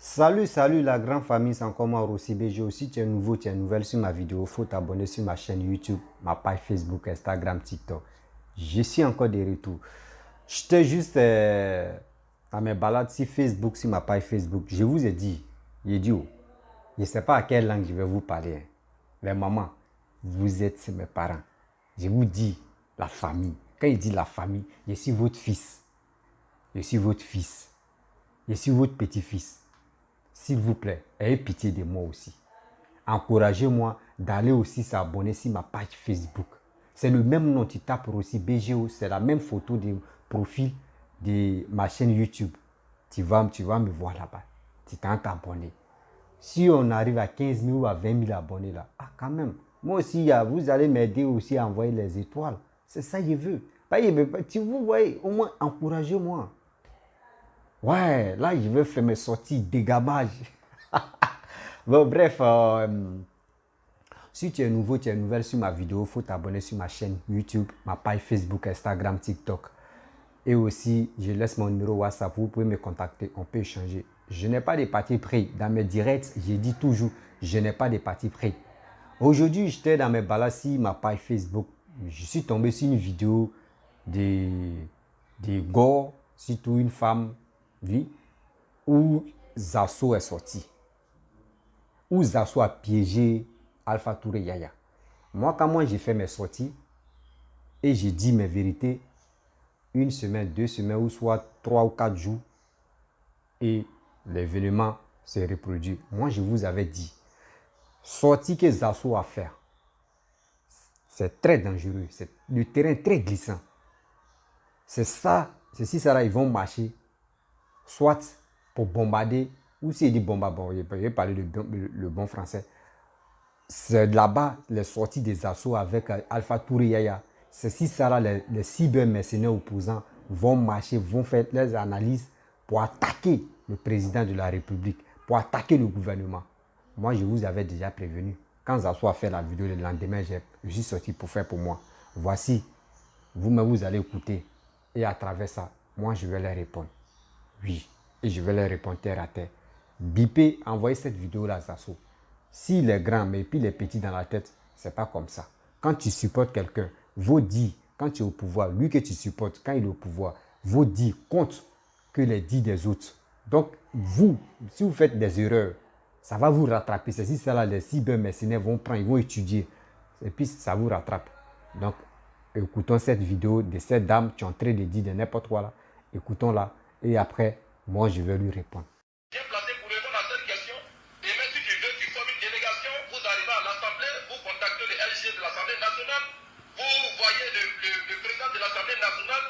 Salut la grande famille, c'est encore moi Rossi BG. Aussi, tu es nouveau, tu es nouvelle sur ma vidéo, il faut t'abonner sur ma chaîne YouTube, ma page Facebook, Instagram, TikTok. Je suis encore de retour. J'étais juste à mes balades sur Facebook, sur ma page Facebook. Je vous ai dit, oh, je ne sais pas à quelle langue je vais vous parler. Hein. Mais maman, vous êtes mes parents. Je vous dis la famille. Quand il dit la famille, je suis votre fils. Je suis votre fils. Je suis votre petit-fils. S'il vous plaît, ayez pitié de moi aussi. Encouragez-moi d'aller aussi s'abonner sur ma page Facebook. C'est le même nom, tu tapes aussi BGO, c'est la même photo de profil de ma chaîne YouTube. Tu vas me voir là-bas. Tu t'en t'abonner. Si on arrive à 15 000 ou à 20 000 abonnés là, quand même. Moi aussi, vous allez m'aider aussi à envoyer les étoiles. C'est ça que je veux. Vous voyez, au moins encouragez-moi. Ouais, là, je vais faire mes sorties dégabage. Bon, bref, si tu es nouveau, tu es nouvelle sur ma vidéo, il faut t'abonner sur ma chaîne YouTube, ma page Facebook, Instagram, TikTok. Et aussi, je laisse mon numéro WhatsApp, vous pouvez me contacter, on peut échanger. Je n'ai pas de parti pris. Dans mes directs, je dis toujours, je n'ai pas de parti pris. Aujourd'hui, j'étais dans mes balades sur ma page Facebook. Je suis tombé sur une vidéo de gore, surtout une femme, oui, où Zasso est sorti. Où Zasso a piégé Alpha Touré Yaya. Moi, j'ai fait mes sorties et j'ai dit mes vérités, une semaine, 2 semaines, ou soit 3 ou 4 jours, et l'événement s'est reproduit. Moi, je vous avais dit, sortie que Zasso a fait, c'est très dangereux, c'est le terrain très glissant. C'est ça, c'est si ça là, ils vont marcher, soit pour bombarder, ou s'il dit bombarder, je vais parler le bon français. C'est là-bas les sorties des assauts avec Alpha Touré Yaya. C'est si ça là, les cyber-mercenaires opposants vont marcher, vont faire leurs analyses pour attaquer le président de la République, pour attaquer le gouvernement. Moi, je vous avais déjà prévenu. Quand Zasso a fait la vidéo le lendemain, je suis sorti pour faire pour moi. Voici, vous-même, vous allez écouter. Et à travers ça, moi, je vais leur répondre. Oui, et je vais leur répondre terre à terre. Bipez, envoyez cette vidéo-là à Zasso. S'il est grand, mais puis les petits dans la tête, c'est pas comme ça. Quand tu supportes quelqu'un, vos dits, quand tu es au pouvoir, lui que tu supportes, quand il est au pouvoir, vos dits comptent que les dits des autres. Donc, vous, si vous faites des erreurs, ça va vous rattraper. C'est si ça là, les cyber-mercenaires vont prendre, ils vont étudier. Et puis, ça vous rattrape. Donc, écoutons cette vidéo de cette dame qui est en train de dire de n'importe quoi là. Écoutons-la. Et après, moi, je vais lui répondre. Bien placé pour répondre à cette question. Et même si tu veux, tu formes une délégation, vous arrivez à l'Assemblée, vous contactez le LG de l'Assemblée nationale, vous voyez le président de l'Assemblée nationale,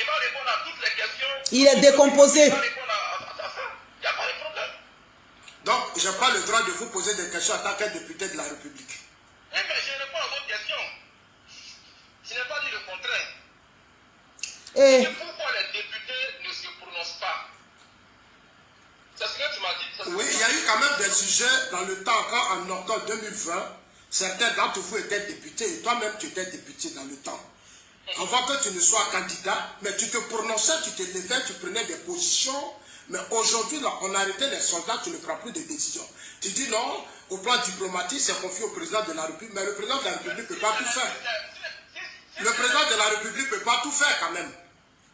il va répondre à toutes les questions. Il est décomposé. Il va répondre à ça. Il n'y a pas de problème. Donc, je n'ai pas le droit de vous poser des questions en tant que député de la République. Eh bien, je réponds à votre question. Je n'ai pas dit le contraire. Et C'est pourquoi les députés ne se prononcent pas. C'est ce que tu m'as dit. Oui, il y a eu quand même des sujets dans le temps, quand en octobre 2020, certains d'entre vous étaient députés, et toi-même tu étais député dans le temps. Avant que tu ne sois candidat, mais tu te prononçais, tu te levais, tu prenais des positions, mais aujourd'hui, là, on a arrêté les soldats, tu ne prends plus de décisions. Tu dis non, au plan diplomatique, c'est confié au président de la République, mais le président de la République ne peut pas tout faire. Le président de la République ne peut pas tout faire quand même.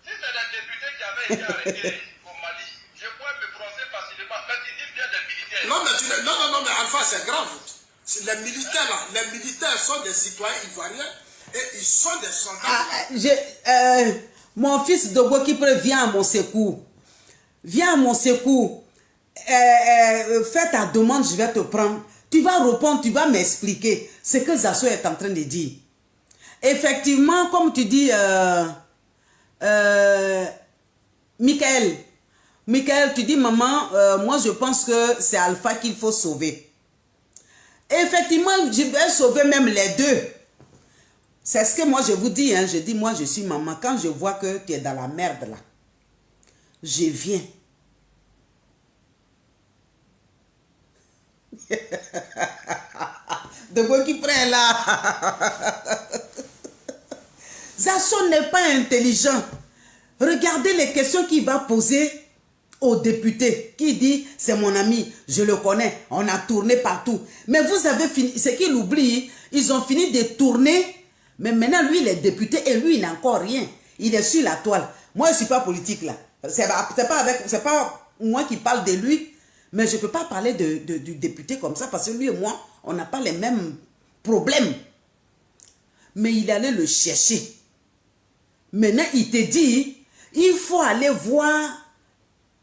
Si c'est des députés qui avaient été arrêtés au Mali, je pourrais me prononcer facilement. Mais tu dis bien des militaires. Non, mais Alpha, c'est grave. Les militaires, là, les militaires sont des citoyens ivoiriens et ils sont des soldats. mon fils Dogo Kipre, viens à mon secours. Viens à mon secours. Fais ta demande, je vais te prendre. Tu vas répondre, tu vas m'expliquer ce que Zasso est en train de dire. Effectivement, comme tu dis, Michael, tu dis, maman, moi je pense que c'est Alpha qu'il faut sauver. Effectivement, je vais sauver même les deux. C'est ce que moi je vous dis, hein. Je dis, moi je suis maman. Quand je vois que tu es dans la merde là, je viens. De quoi qui prend là? Zasso n'est pas intelligent. Regardez les questions qu'il va poser au député qui dit c'est mon ami, je le connais, on a tourné partout. Mais vous avez fini, ce qu'il oublie, ils ont fini de tourner, mais maintenant lui il est député et lui il n'a encore rien. Il est sur la toile. Moi je ne suis pas politique là. C'est pas moi qui parle de lui, mais je ne peux pas parler du député comme ça parce que lui et moi, on n'a pas les mêmes problèmes. Mais il allait le chercher. Maintenant il te dit, il faut aller voir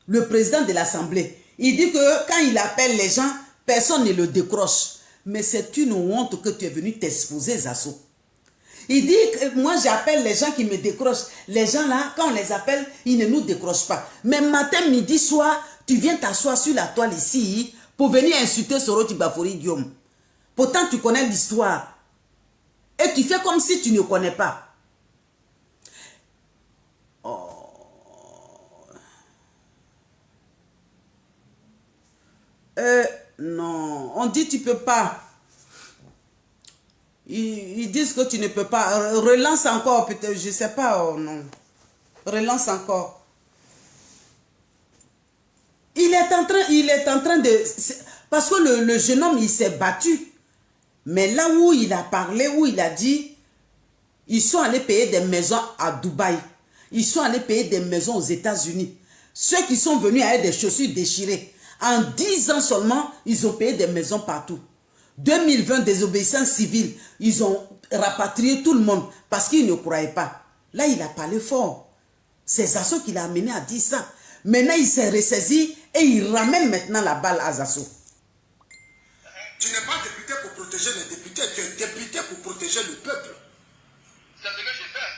le président de l'Assemblée. Il dit que quand il appelle les gens, personne ne le décroche. Mais c'est une honte que tu es venu t'exposer, Zasso. Il dit que moi j'appelle les gens qui me décrochent. Les gens là, quand on les appelle, ils ne nous décrochent pas. Mais matin, midi, soir, tu viens t'asseoir sur la toile ici pour venir insulter Soroti Bafori Guillaume. Pourtant tu connais l'histoire. Et tu fais comme si tu ne connais pas. Non, on dit tu peux pas. Ils disent que tu ne peux pas. Relance encore, peut-être, je sais pas, oh non. Relance encore. Il est en train de... Parce que le jeune homme, il s'est battu. Mais là où il a parlé, où il a dit, ils sont allés payer des maisons à Dubaï. Ils sont allés payer des maisons aux États-Unis. Ceux qui sont venus avec des chaussures déchirées. En 10 ans seulement, ils ont payé des maisons partout. 2020, désobéissance civile, ils ont rapatrié tout le monde parce qu'ils ne croyaient pas. Là, il a parlé fort. C'est Zasso qui l'a amené à dire ça. Maintenant, il s'est ressaisi et il ramène maintenant la balle à Zasso. Tu n'es pas député pour protéger les députés, tu es député pour protéger le peuple. C'est ce que j'ai fait.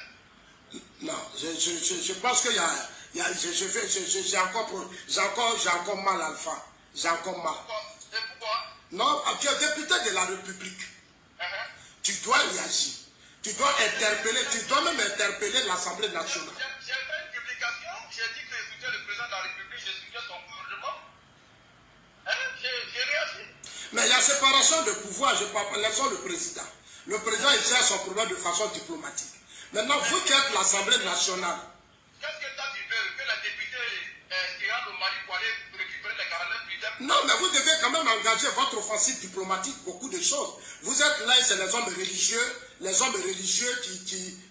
Non, je pense qu'il y a... J'ai encore mal, Alpha. J'ai encore mal. Et pourquoi? Non, tu es député de la République. Tu dois réagir. Tu dois interpeller, tu dois même interpeller l'Assemblée nationale. J'ai fait une publication, j'ai dit que je soutiens le président de la République, je soutiens son gouvernement. J'ai réagi. Mais il y a séparation de pouvoir, je parle, laissons le président. Le président, il gère son problème de façon diplomatique. Maintenant, vous qui êtes l'Assemblée nationale, qu'est-ce que toi tu veux? Que la députée qui rentre au Mali pour aller récupérer les 49 militaires? non, mais vous devez quand même engager votre offensive diplomatique, beaucoup de choses. Vous êtes là, c'est les hommes religieux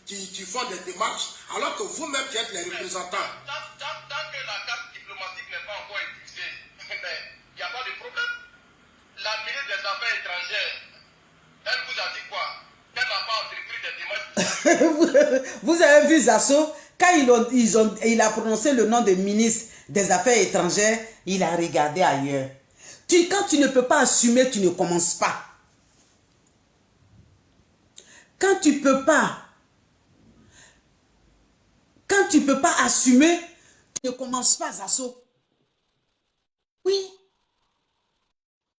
qui font des démarches, alors que vous-même qui êtes les représentants. Tant que la carte diplomatique n'est pas encore utilisée, il n'y a pas de problème. La ministre des Affaires étrangères, elle vous a dit quoi? Qu'elle n'a pas entrepris des démarches. Vous avez vu Zasso, quand il a prononcé le nom de ministre des Affaires étrangères, il a regardé ailleurs. Quand tu ne peux pas assumer, tu ne commences pas. Quand tu peux pas assumer, tu ne commences pas, Zasso. Oui.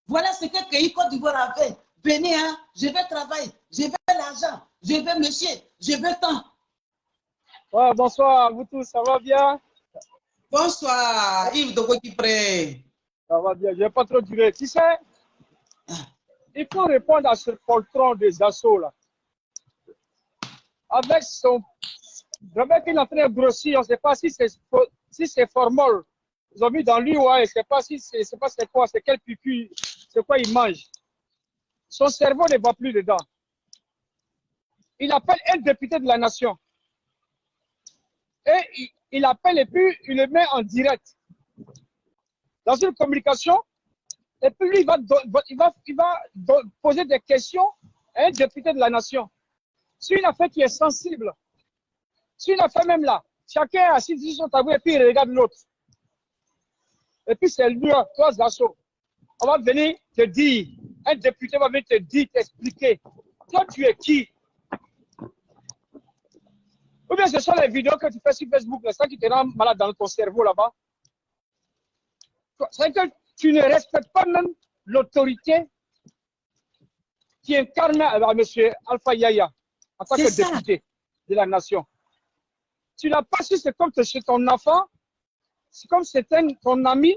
Voilà ce que Kéhi Côte d'Ivoire a fait. Venez, hein, je vais travailler, je veux l'argent, je veux monsieur, je veux tant. Ouais, bonsoir à vous tous, ça va bien? Bonsoir, Yves Dogo-Kipré. Ça va bien, je vais pas trop durer. Tu sais, il faut répondre à ce poltron des assauts là. Avec il est en train de grossir, on ne sait pas si c'est formol. Ils ont mis dans lui, ouais, je ne sais pas si c'est quoi, c'est quel pipi, c'est quoi il mange. Son cerveau ne va plus dedans. Il appelle un député de la nation. Et il appelle et puis il le met en direct. Dans une communication, et puis lui, il va poser des questions à un député de la nation. C'est une affaire qui est sensible. C'est une affaire même là. Chacun est assis sur son tabou et puis il regarde l'autre. Et puis c'est lui, toi Zasso. On va venir te dire, un député va venir te dire, t'expliquer. Toi, tu es qui? Ou bien ce sont les vidéos que tu fais sur Facebook, c'est ça qui te rend malade dans ton cerveau là-bas. C'est que tu ne respectes pas même l'autorité qui incarne M. Alpha Yaya en tant que député de la nation. Tu n'as pas su, c'est comme chez ton enfant, c'est comme c'était ton ami,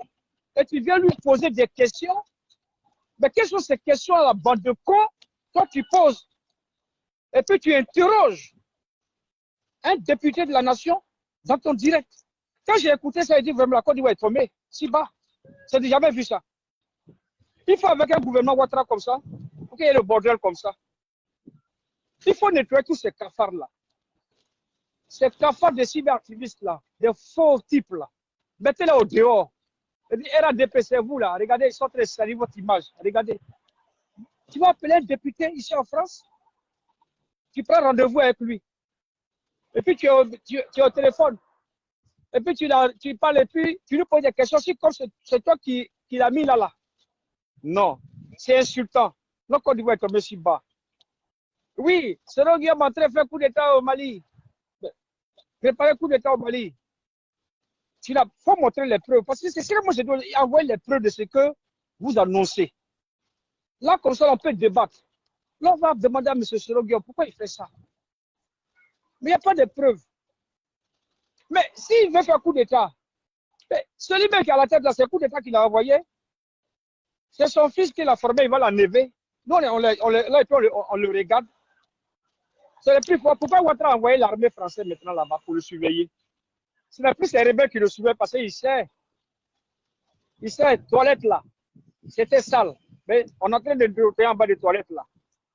et tu viens lui poser des questions. Mais quelles sont ces questions à la bande de cons? Toi, tu poses. Et puis tu interroges un député de la nation dans ton direct. Quand j'ai écouté ça, j'ai dit vraiment la Côte d'Ivoire est tombée si bas. Je n'ai jamais vu ça. Il faut avec un gouvernement Ouattara comme ça, pour qu'il y ait le bordel comme ça. Il faut nettoyer tous ces cafards-là. Ces cafards de cyberactivistes-là, des faux types-là. Mettez-les au dehors. RADP, c'est vous là. Regardez, ils sont très salis votre image. Regardez. Tu vas appeler un député ici en France, tu prends rendez-vous avec lui. Et puis tu es au téléphone. Et puis tu parles et puis tu lui poses des questions. C'est comme c'est toi qui l'as mis là. Non, c'est insultant. Notre Côte d'Ivoire est tombé si bas. Oui, Sero Guillaume a fait un coup d'État au Mali. Préparer un coup d'État au Mali. Il faut montrer les preuves. Parce que c'est sûr que moi, je dois envoyer les preuves de ce que vous annoncez. Là, comme ça, on peut débattre. Là, on va demander à M. Sero Guillaume pourquoi il fait ça. Mais il n'y a pas de preuves. Mais s'il veut faire un coup d'État, celui qui est à la tête de ce coup d'État qu'il a envoyé, c'est son fils qui l'a formé, il va l'enlever. Nous, on le regarde. C'est le plus fort. Pourquoi Ouattara a envoyé l'armée française maintenant là-bas pour le surveiller? Ce n'est plus ces rebelles qui le surveillent parce qu'il sait. Il sait, toilette là, c'était sale. Mais on est en train de nettoyer en bas des toilettes là.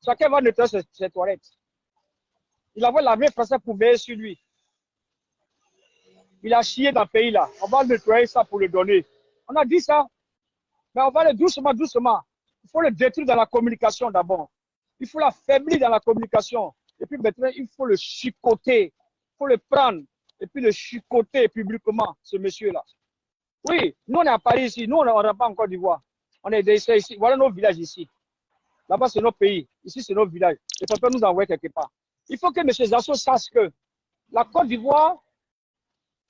Chacun va nettoyer ses toilettes. Il envoie l'armée française pour veiller sur lui. Il a chié dans le pays là. On va nettoyer ça pour le donner. On a dit ça. Mais on va le doucement, doucement. Il faut le détruire dans la communication d'abord. Il faut l'affaiblir dans la communication. Et puis maintenant, il faut le chicoter. Il faut le prendre. Et puis le chicoter publiquement, ce monsieur-là. Oui, nous on est à Paris ici. Nous on n'est pas en Côte d'Ivoire. On est ici. Voilà nos villages ici. Là-bas, c'est nos pays. Ici, c'est nos villages. Et ça peut nous envoyer quelque part. Il faut que M. Zasso sache que la Côte d'Ivoire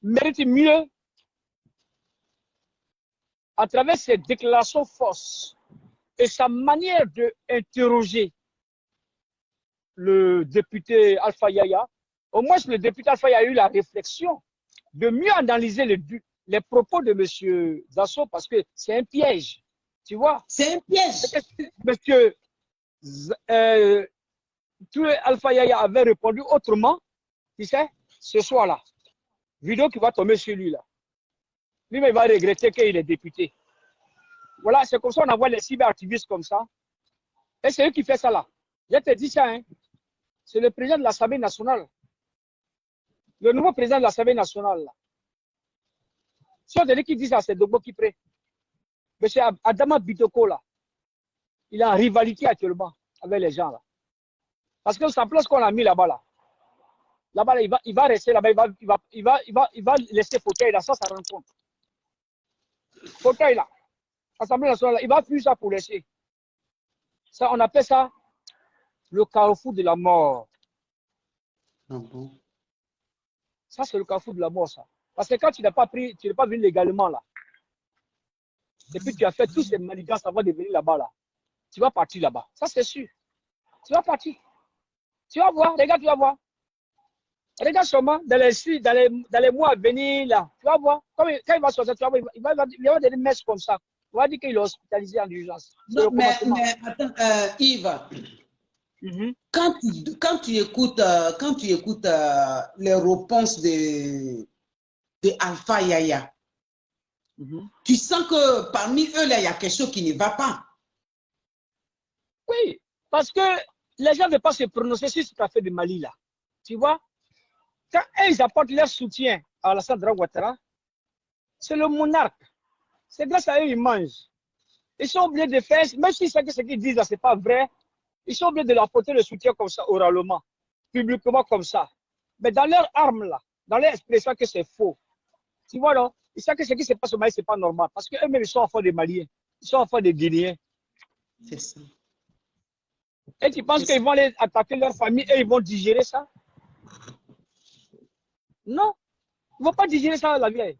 mérite mieux à travers ses déclarations fausses et sa manière d'interroger le député Alpha Yaya. Au moins, le député Alpha Yaya a eu la réflexion de mieux analyser les propos de M. Zasso parce que c'est un piège. Tu vois? C'est un piège. Monsieur Alpha Yaya avait répondu autrement, tu sais, ce soir-là. Vidéo qui va tomber sur lui là. Lui, il va regretter qu'il est député. Voilà, c'est comme ça on envoie les cyberactivistes comme ça. Et c'est eux qui font ça là. Je te dis ça, hein. C'est le président de l'Assemblée nationale. Le nouveau président de l'Assemblée nationale là. Si on dit qui dit ça, c'est Dogbo qui prête. Monsieur Adama Bitoko là, il est en rivalité actuellement avec les gens là. Parce que sa place qu'on a mis là-bas là. Là-bas, là, il va rester là-bas, il va laisser fauteuil là, ça rend compte. Fauteuil là, Assemblée nationale, là, il va fuir ça pour laisser. Ça, on appelle ça le carrefour de la mort. Ah bon? Ça, c'est le carrefour de la mort, ça. Parce que quand tu n'as pas pris, tu n'es pas venu légalement là, et puis tu as fait tous ces manigances avant de venir là-bas là, tu vas partir là-bas. Ça, c'est sûr. Tu vas partir. Tu vas voir, regarde, tu vas voir. Regarde seulement dans les mois à venir, là, tu vas voir, quand il va sortir, tu vas voir, il va avoir des messes comme ça. On va dire qu'il est hospitalisé en urgence. Non, mais attends, Yves, quand tu écoutes les réponses de Alpha Yaya, tu sens que parmi eux, là, il y a quelque chose qui ne va pas. Oui, parce que les gens ne veulent pas se prononcer sur cette affaire de Mali, là. Tu vois? Quand ils apportent leur soutien à Alassane Ouattara, c'est le monarque. C'est grâce à eux qu'ils mangent. Ils sont obligés de faire, même si ce qu'ils disent, ce n'est pas vrai, ils sont obligés de leur apporter le soutien comme ça, oralement, publiquement comme ça. Mais dans leur arme, là, dans leur expression que c'est faux. Tu vois, non? Ils savent que ce qui se passe au Mali, ce n'est pas normal. Parce qu'eux-mêmes, ils sont enfants des Maliens. Ils sont enfants des Guinéens. C'est ça. Et tu penses qu'ils vont aller attaquer leur famille et ils vont digérer ça? Non, ils ne vont pas digérer ça à la vieille.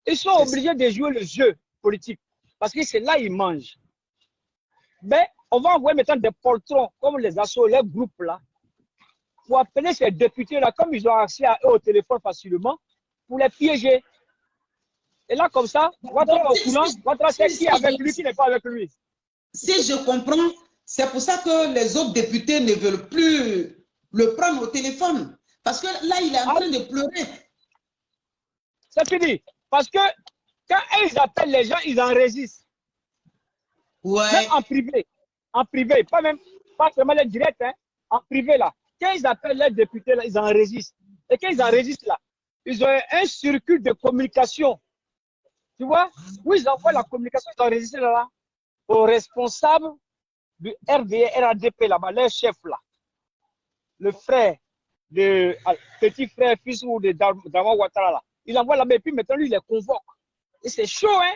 Ils sont obligés de jouer le jeu politique parce que c'est là qu'ils mangent. Mais on va envoyer maintenant des poltrons comme les assos, les groupes là, pour appeler ces députés-là, comme ils ont accès à eux au téléphone facilement, pour les piéger. Et là, comme ça, Ouattara au courant, Ouattara sait qui est avec lui, qui n'est pas avec lui. Si je comprends, c'est pour ça que les autres députés ne veulent plus le prendre au téléphone. Parce que là, il est en train de pleurer. C'est fini. Parce que quand ils appellent les gens, ils enregistrent. Ouais. Même en privé, pas seulement les directs, hein, en privé là. Quand ils appellent les députés là, ils enregistrent. Et quand ils enregistrent là, ils ont un circuit de communication. Tu vois, où ils envoient la communication, ils enregistrent là, aux responsables du RADP là-bas, leur chef là, le frère, petit frère, fils ou de Dama Ouattara là. Il envoie là-bas et puis maintenant lui il les convoque. Et c'est chaud, hein.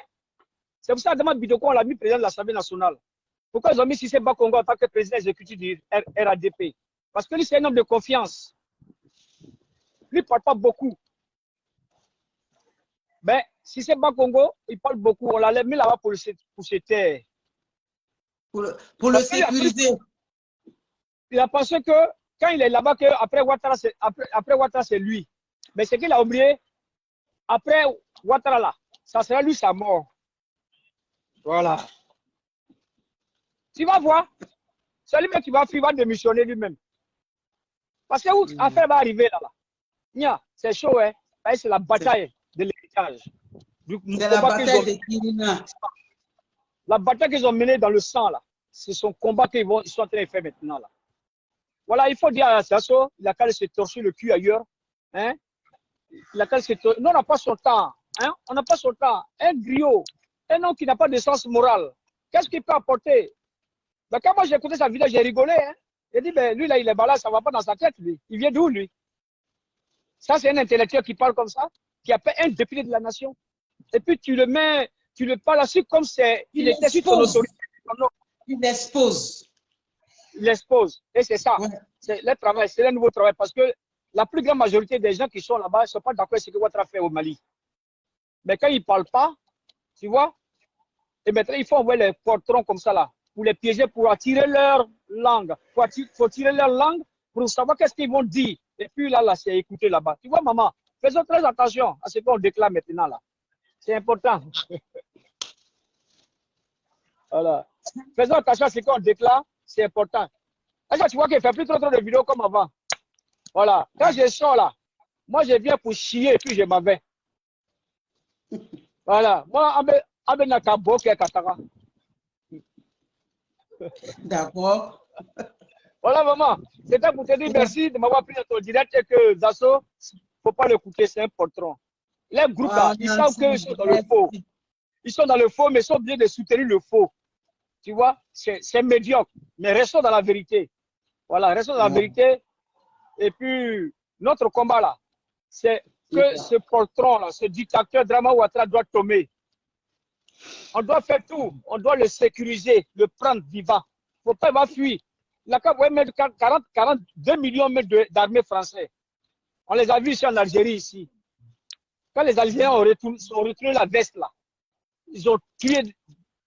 C'est pour ça que Adama Bidoko, on l'a mis président de l'Assemblée nationale. Pourquoi ils ont mis Cissé Bakongo en tant que président exécutif du RADP? Parce que lui, c'est un homme de confiance. Lui, il ne parle pas beaucoup. Mais Cissé Bakongo, il parle beaucoup. On l'a mis là-bas pour se taire. Pour le sécuriser. Il a pensé que quand il est là-bas, après Ouattara, c'est lui. Mais ce qu'il a oublié, après Ouattara là, ça sera lui sa mort. Voilà. Tu vas voir. C'est lui-même qui va démissionner lui-même. Parce que où l'affaire va arriver là. C'est chaud, hein. C'est la bataille de l'héritage. C'est la bataille des Kirina. La bataille qu'ils ont menée dans le sang là. C'est son combat qu'ils sont en train de faire maintenant là. Voilà, il faut dire à Sasso, il a qu'à se torcher le cul ailleurs. Hein? Il a qu'à se torcher. Nous, on n'a pas son temps. Hein? On n'a pas son temps. Un griot, un homme qui n'a pas de sens moral. Qu'est-ce qu'il peut apporter? Ben, quand moi j'ai écouté sa vidéo, j'ai rigolé. Hein? J'ai dit, ben, lui là, il est malade, ça ne va pas dans sa tête, lui. Il vient d'où, lui? Ça, c'est un intellectuel qui parle comme ça, qui appelle un député de la nation. Et puis tu le parles ainsi comme il était sous son autorité. Il expose. Il expose. Et c'est ça. Ouais. C'est le travail, c'est le nouveau travail. Parce que la plus grande majorité des gens qui sont là-bas ne sont pas d'accord avec ce que Ouattara fait au Mali. Mais quand ils ne parlent pas, tu vois, et maintenant il faut envoyer les portrons comme ça là, pour les piéger, pour attirer leur langue. Il faut tirer leur langue pour savoir qu'est-ce qu'ils vont dire. Et puis là, c'est écouter là-bas. Tu vois, maman, faisons très attention à ce qu'on déclare maintenant là. C'est important. Voilà. Faisons attention à ce qu'on déclare, c'est important. Est-ce que tu vois qu'il ne fait plus trop de vidéos comme avant? Voilà. Quand je sors là, moi je viens pour chier et puis je m'en vais. Voilà. Moi, D'accord. Voilà, maman. C'était pour te dire merci de m'avoir pris dans ton direct et que Zasso, il ne faut pas l'écouter, c'est un patron. Les groupes là, ils savent qu'ils sont dans le faux. Ils sont dans le faux, mais ils sont obligés de soutenir le faux. Tu vois, c'est médiocre. Mais restons dans la vérité. Voilà, restons dans la vérité. Et puis, notre combat là, c'est que ce poltron là, ce dictateur Dramane Ouattara doit tomber. On doit faire tout. On doit le sécuriser, le prendre vivant. Il ne faut pas qu'il va fuir. Il a qu'à mettre 42 millions d'armées françaises. On les a vus ici en Algérie, ici. Quand les Algériens ont retourné la veste là, ils ont tué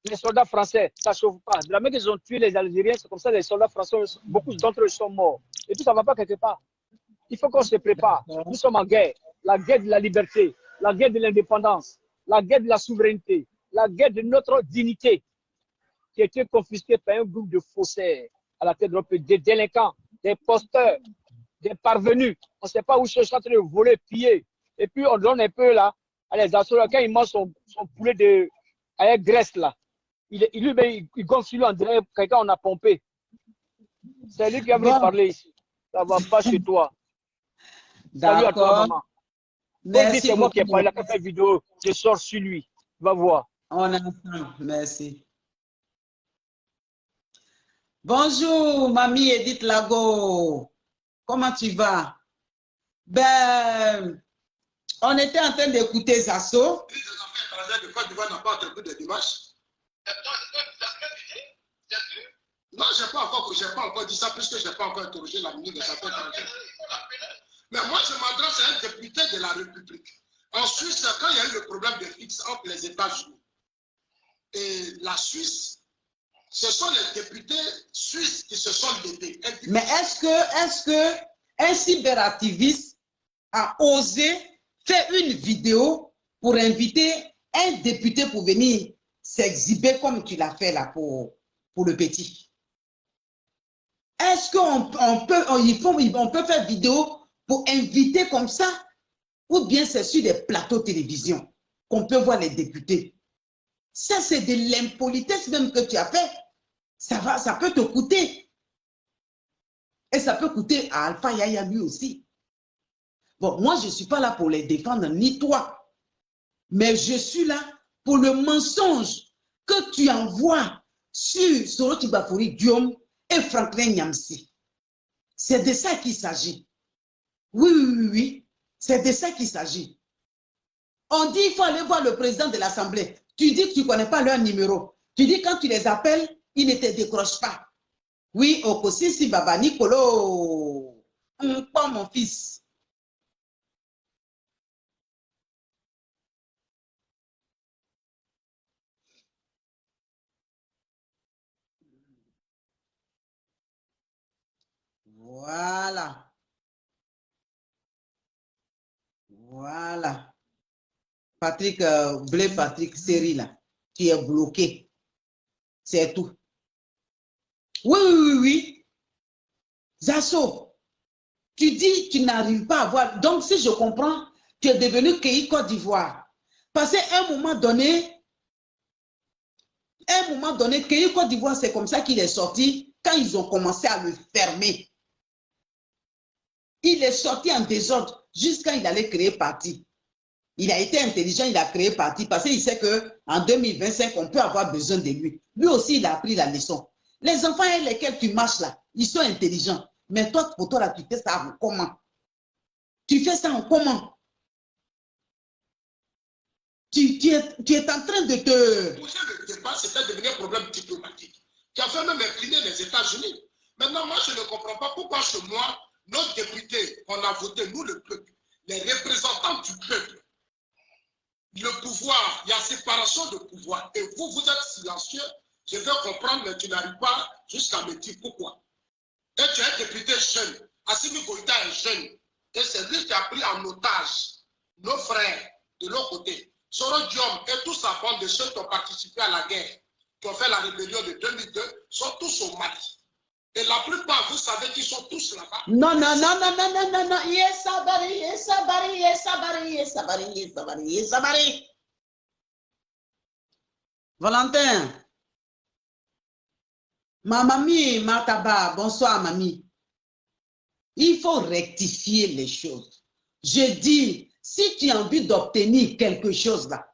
les soldats français, ça ne chauffe pas. De la même qu'ils ont tué les Algériens, c'est comme ça que les soldats français, beaucoup d'entre eux sont morts. Et puis ça ne va pas quelque part. Il faut qu'on se prépare. Nous sommes en guerre. La guerre de la liberté, la guerre de l'indépendance, la guerre de la souveraineté, la guerre de notre dignité, qui a été confisquée par un groupe de faussaires à la tête de l'Europe, des délinquants, des posteurs, des parvenus. On ne sait pas où ils sont en train de voler, piller. Et puis on donne un peu là, à les assureurs, quand il mange son poulet avec graisse là, il gonfle sur lui, on dirait quelqu'un on a pompé. C'est lui qui a voulu parler ici. Ça ne va pas chez toi. Salut à toi, maman. Merci. C'est moi qui ai parlé, la fait vidéo, je sors sur lui. Va voir. On est ensemble. Merci. Bonjour, mamie Edith Lago. Comment tu vas? Ben, on était en train d'écouter Zasso. Les affaires étrangères de Côte d'Ivoire n'ont pas entrepris de démarche. Non, je n'ai pas encore dit ça puisque je n'ai pas encore interrogé la ministre des Affaires étrangères. Mais moi, je m'adresse à un député de la République. En Suisse, quand il y a eu le problème de fixe entre les États-Unis et la Suisse, ce sont les députés suisses qui se sont levés. Mais est-ce que un cyberactiviste a osé faire une vidéo pour inviter un député pour venir s'exhiber comme tu l'as fait là pour le petit? Est-ce qu'on peut faire vidéo pour inviter comme ça ou bien c'est sur des plateaux de télévision qu'on peut voir les députés. Ça, c'est de l'impolitesse même que tu as fait. Ça peut te coûter. Et ça peut coûter à Alpha Yaya lui aussi. Bon, moi, je ne suis pas là pour les défendre, ni toi. Mais je suis là pour le mensonge que tu envoies sur Soroti Bafori Guillaume et Franklin Nyamsi. C'est de ça qu'il s'agit. Oui, oui, oui, oui. C'est de ça qu'il s'agit. On dit qu'il faut aller voir le président de l'Assemblée. Tu dis que tu ne connais pas leur numéro. Tu dis quand tu les appelles, ils ne te décrochent pas. Oui, Okosisi Baba Nicolo. Pas mon fils. Voilà. Voilà. Patrick, Blé Patrick Série là, qui est bloqué. C'est tout. Oui, oui, oui, oui. Zasso, tu dis que tu n'arrives pas à voir. Donc, si je comprends, tu es devenu Kéi Côte d'Ivoire. Parce qu'à un moment donné, Kéi Côte d'Ivoire, c'est comme ça qu'il est sorti quand ils ont commencé à le fermer. Il est sorti en désordre jusqu'à il allait créer parti. Il a été intelligent, il a créé parti parce qu'il sait qu'en 2025, on peut avoir besoin de lui. Lui aussi, il a appris la leçon. Les enfants avec lesquels tu marches là, ils sont intelligents. Mais toi, pour toi, là, tu fais ça en comment? Tu fais ça en comment? Tu es en train de te... Poser le débat, c'était devenu un problème diplomatique qui a fait même incliner les États-Unis. Maintenant, moi, je ne comprends pas pourquoi chez moi, nos députés, on a voté, nous, le peuple, les représentants du peuple, le pouvoir, il y a séparation de pouvoir. Et vous, vous êtes silencieux, je veux comprendre, mais tu n'arrives pas jusqu'à me dire pourquoi. Et tu es un député jeune, Assimi Goïta est jeune, et c'est lui qui a pris en otage nos frères de l'autre côté. Soro Diom et toute sa bande de ceux qui ont participé à la guerre, qui ont fait la rébellion de 2002, sont tous au Mali. Et la plupart, vous savez qu'ils sont tous là-bas. Non, non, non, non, non, non, non, non. Yes, sabari, yes, sabari, yes, sabari, yes, sabari, yes, sabari, yes, sabari. Valentin. Ma mamie, Martaba, bonsoir, mamie. Il faut rectifier les choses. Je dis, si tu as envie d'obtenir quelque chose là,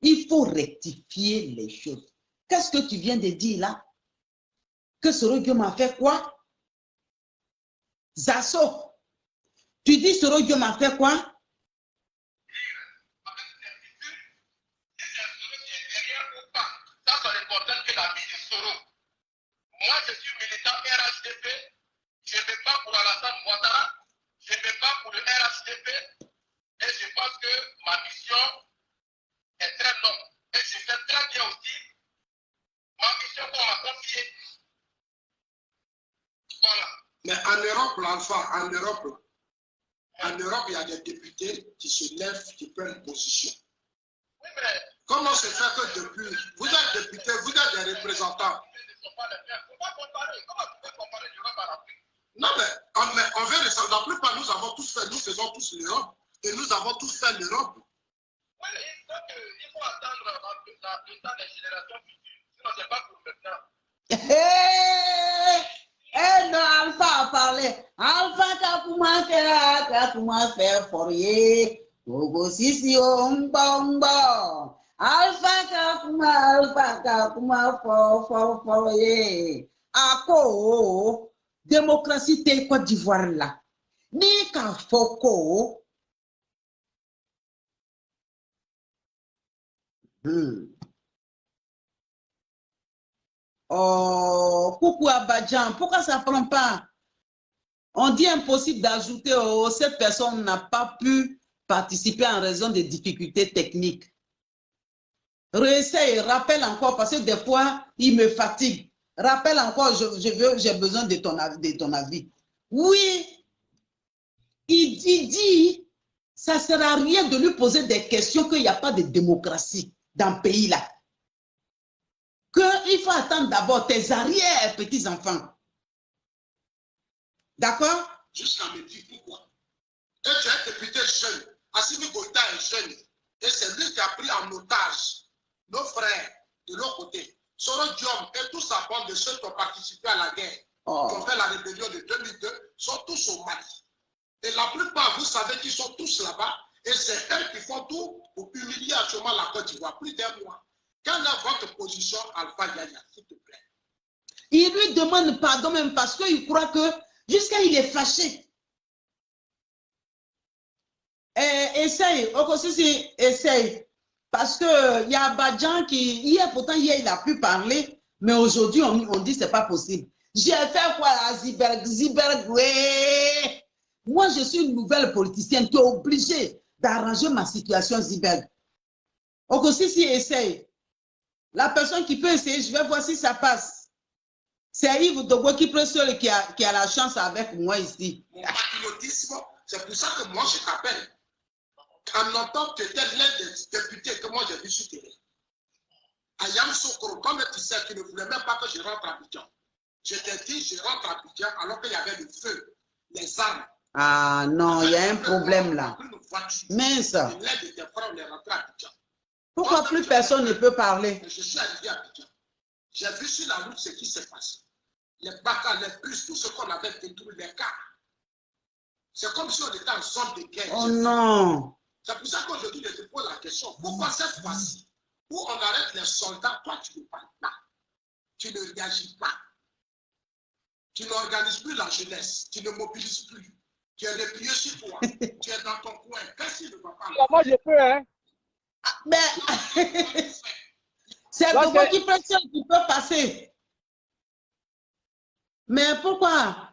il faut rectifier les choses. Qu'est-ce que tu viens de dire là? Que Soro Guillaume a fait quoi? Zasso, tu dis Soro Guillaume a fait quoi? Moi, je suis militant RHDP, je ne vais pas pour Alassane Ouattara, je ne vais pas pour le RHDP, et je pense que ma mission est très longue. Et je fais très bien aussi ma mission qu'on m'a confiée. Voilà. Mais en Europe, l'enfant, en Europe, il y a des députés qui se lèvent, qui prennent position. Oui, mais... Comment se fait que depuis, vous êtes député, vous êtes des représentants? Non, mais on veut ressentir. La plupart, nous avons tous fait, nous faisons tous l'Europe. Et nous avons tous fait l'Europe. Oui, il faut attendre le temps des générations futures. Sinon, ce n'est pas pour maintenant. Non, Alpha a parlé. Alpha, comment faire foyer. Gogo sisi ombombo. Alpha, comment foyer. Ako, démocratie t'es Côte d'Ivoire là. Ni ka foko. Oh, coucou Abadjan, pourquoi ça ne prend pas? On dit impossible d'ajouter, oh, cette personne n'a pas pu participer en raison des difficultés techniques. Réessaye, rappelle encore, parce que des fois, il me fatigue. Rappelle encore, j'ai besoin de ton avis. Oui, il dit, ça ne sert à rien de lui poser des questions qu'il n'y a pas de démocratie dans le pays là. Qu'il faut attendre d'abord tes arrières petits-enfants. D'accord? Jusqu'à me dire pourquoi. Et tu es député jeune. Assimi Goïta est jeune. Et c'est lui qui a pris en otage nos frères de l'autre côté. Soro Diom et toute sa bande de ceux qui ont participé à la guerre, qui ont fait la rébellion de 2002, sont tous au Mali. Et la plupart, vous savez qu'ils sont tous là-bas. Et c'est eux qui font tout pour humilier actuellement la Côte d'Ivoire. Plus d'un mois. Quelle est votre position, Alpha Yaya, s'il te plaît? Il lui demande pardon même parce qu'il croit que jusqu'à il est fâché. Essaye, essaye. Parce qu'il y a Badjan qui, hier il a pu parler, mais aujourd'hui on dit que ce n'est pas possible. J'ai fait quoi à Ziberg? Moi je suis une nouvelle politicienne, tu es obligé d'arranger ma situation, Ziberg. Okosisi essaye. La personne qui peut essayer, je vais voir si ça passe. C'est Yves Dogo qui qui a la chance avec moi ici. Mon patriotisme, c'est pour ça que moi je t'appelle. En entendant que tu étais l'un des députés que moi j'ai vu sur télé. Ayam Sokoro, comme tu sais, tu ne voulais même pas que je rentre à Abidjan. Je t'ai dit, je rentre à Abidjan alors qu'il y avait le feu, les armes. Ah non, il y a un problème là. Mince. L'un de tes frères, on est rentré à Abidjan. Pourquoi plus personne ne peut parler? Je suis arrivé à Abidjan. J'ai vu sur la route ce qui s'est passé. Les bacs, les bus, tout ce qu'on avait détruit, les cars. C'est comme si on était en zone de guerre. Oh non. C'est pour ça qu'aujourd'hui, je te pose la question. Pourquoi cette fois-ci, où on arrête les soldats, toi, tu ne parles pas. Tu ne réagis pas. Tu n'organises plus la jeunesse. Tu ne mobilises plus. Tu es replié sur toi. Tu es dans ton coin. Qu'est-ce qui ne va pas? Moi, je peux, hein. Mais c'est Dogo qui pressionne qui peut passer. Mais pourquoi?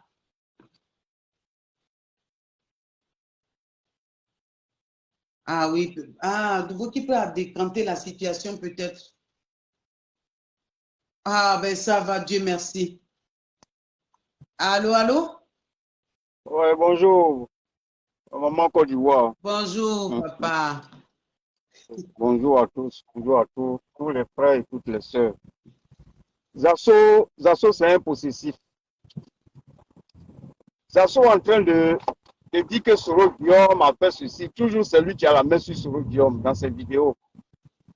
Ah oui, Dogo qui peut décanter la situation peut-être. Ah ben ça va, Dieu merci. Allô, allô? Ouais, bonjour, maman Côte d'Ivoire. Bonjour, papa. Bonjour à tous, tous les frères et toutes les sœurs. Zasso, c'est un possessif. Zasso en train de dire que Soro Guillaume a fait ceci. Toujours c'est lui qui a la main sur Soro Guillaume dans ses vidéos.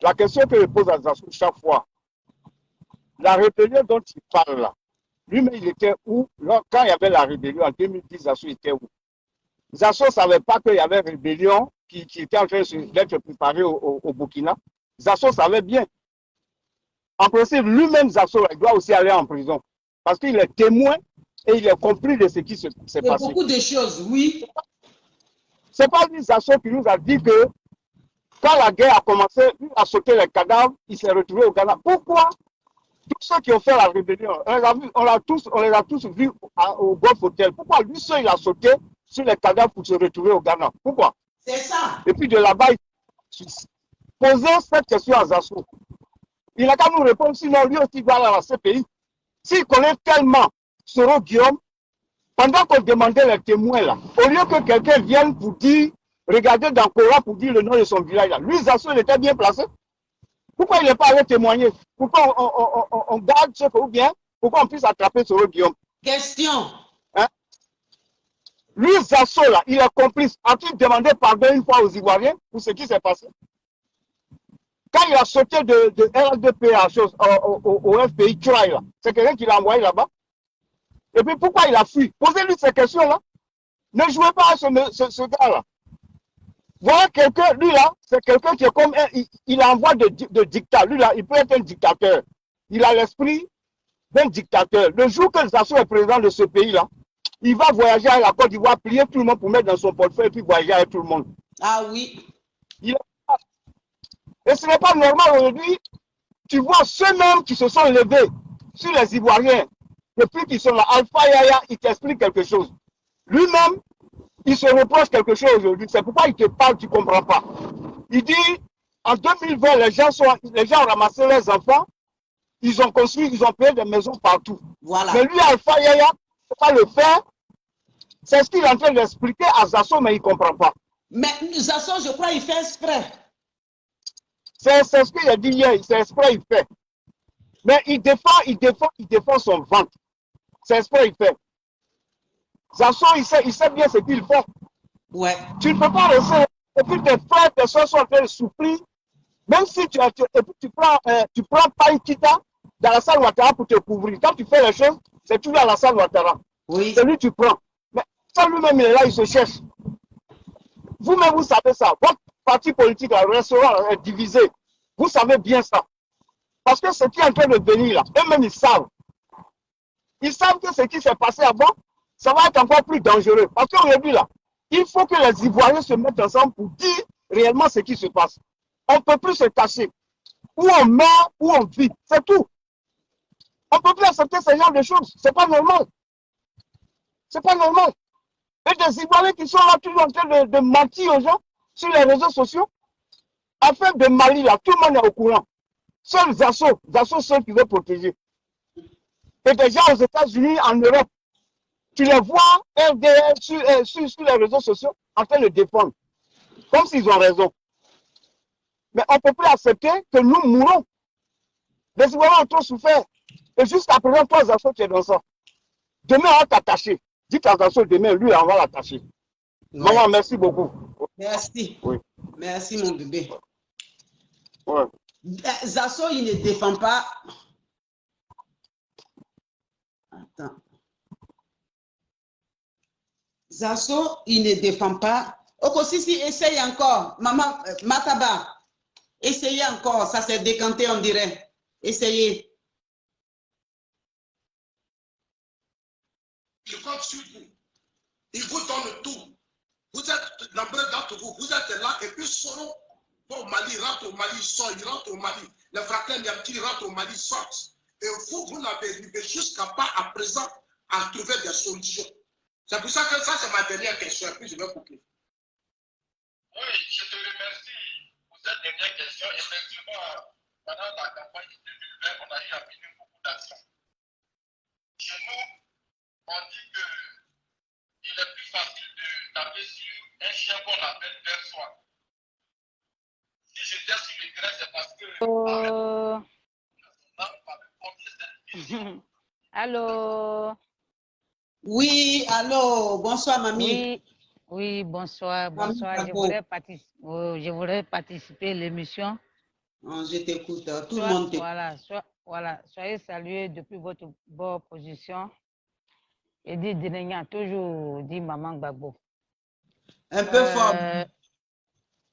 La question que je pose à Zasso chaque fois, la rébellion dont il parle là, lui-même il était où? Quand il y avait la rébellion en 2010, Zasso était où? Zasso ne savait pas qu'il y avait une rébellion qui était en train d'être préparée au Burkina. Zasso savait bien. En principe, lui-même, Zasso, il doit aussi aller en prison. Parce qu'il est témoin et il est compris de ce qui s'est passé. Il y a beaucoup de choses, oui. Ce n'est pas lui, Zasso, qui nous a dit que quand la guerre a commencé, il a sauté les cadavres, il s'est retrouvé au Ghana. Pourquoi? Tous ceux qui ont fait la rébellion, on les a tous vus au Golf Hotel. Pourquoi lui seul, il a sauté sur les cadavres pour se retrouver au Ghana? Pourquoi? C'est ça. Et puis de là-bas, posons cette question à Zasso. Il n'a qu'à nous répondre, sinon lui aussi va aller à la CPI. S'il connaît tellement Soro Guillaume, pendant qu'on demandait les témoins là, au lieu que quelqu'un vienne pour dire, regardez dans Cora pour dire le nom de son village là, lui Zasso, il était bien placé. Pourquoi il n'est pas allé témoigner? Pourquoi on garde ce ou bien pourquoi on puisse attraper Soro Guillaume? Question. Hein? Lui, Zasso, là, il est complice. A-t-il demandé pardon une fois aux Ivoiriens pour ce qui s'est passé? Quand il a sauté de RDP au FPI Troy, c'est quelqu'un qui l'a envoyé là-bas. Et puis pourquoi il a fui? Posez-lui ces questions-là. Ne jouez pas à ce gars-là. Voilà quelqu'un, lui là, c'est quelqu'un qui est comme il envoie de dictat. Lui là, il peut être un dictateur. Il a l'esprit d'un dictateur. Le jour que Zasso est président de ce pays-là, il va voyager à la Côte d'Ivoire, plier tout le monde pour mettre dans son portefeuille et puis voyager avec tout le monde. Ah oui. Et ce n'est pas normal aujourd'hui. Tu vois ceux-mêmes qui se sont levés sur les Ivoiriens, depuis qu'ils sont là, Alpha Yaya, il t'explique quelque chose. Lui-même, il se reproche quelque chose aujourd'hui. C'est pourquoi il te parle, tu ne comprends pas. Il dit, en 2020, les gens ont ramassé leurs enfants, ils ont construit, ils ont payé des maisons partout. Voilà. Mais lui, Alpha Yaya, il ne peut pas le faire. C'est ce qu'il est en train d'expliquer à Zasso, mais il ne comprend pas. Mais Zasso, je crois, il fait exprès. C'est ce qu'il a dit hier, c'est exprès, il fait. Mais il défend son ventre. C'est exprès, il fait. Zasso, il sait bien ce qu'il fait. Ouais. Tu ne peux pas rester Et puis tes frères, tes soeurs sont en train de souffrir. Même si tu prends Païkita dans la salle Ouattara pour te couvrir. Quand tu fais les choses, c'est toujours dans la salle Ouattara. Oui. C'est lui tu prends. Mais ça lui-même, il est là, il se cherche. Vous-même, vous savez ça. Votre parti politique restera divisé. Vous savez bien ça. Parce que ce qui est en train de venir là, eux-mêmes, ils savent. Ils savent que ce qui s'est passé avant, ça va être encore plus dangereux. Parce qu'aujourd'hui, là, il faut que les Ivoiriens se mettent ensemble pour dire réellement ce qui se passe. On ne peut plus se cacher. Ou on meurt, ou on vit. C'est tout. On ne peut plus accepter ce genre de choses. Ce n'est pas normal. C'est pas normal. Et des Ivoiriens qui sont là toujours en train de mentir aux gens sur les réseaux sociaux. Affaire de Mali, là, tout le monde est au courant. Seuls Zasso seul qui veut protéger. Et des gens aux États-Unis, en Europe, tu les vois RDR sur les réseaux sociaux en train de défendre. Comme s'ils ont raison. Mais on ne peut plus accepter que nous mourons. Les Ivoiriens ont trop souffert. Et jusqu'à présent, toi, Zasso, tu es dans ça. Demain, on va t'attacher. Dis à Zasso, demain, lui, on va l'attacher. Ouais. Maman, merci beaucoup. Merci. Oui. Merci, mon bébé. Ouais. Zasso, il ne défend pas. Attends. Zasso, il ne défend pas. Okosisi, essaye encore. Maman, Mataba, essayez encore. Ça s'est décanté, on dirait. Essayez. Je compte sur vous. Il vous donne tout. Vous êtes nombreux d'entre vous. Vous êtes là et puis Soro va au Mali, rentre au Mali, sort, il rentre au Mali. Les frères Niamti rentrent au Mali, sortent. Et vous n'avez arrivé jusqu'à pas à présent à trouver des solutions. C'est pour ça que ça, c'est ma dernière question. Et puis je vais couper. Oui, je te remercie pour cette dernière question. Effectivement, pendant la campagne de 2020, on a eu à mener beaucoup d'actions. Chez nous, on dit qu'il est plus facile de taper sur un chien qu'on appelle vers soi. Si j'étais sur le terrain, c'est parce que... Allô? Oui, allô, bonsoir, mamie. Oui, oui, bonsoir, bonsoir. Je voudrais participer à l'émission. Je t'écoute, tout le monde t'écoute. Voilà, soyez salués depuis votre bonne position. Et dit Denenga, toujours dit Maman Gbagbo. Un peu fort.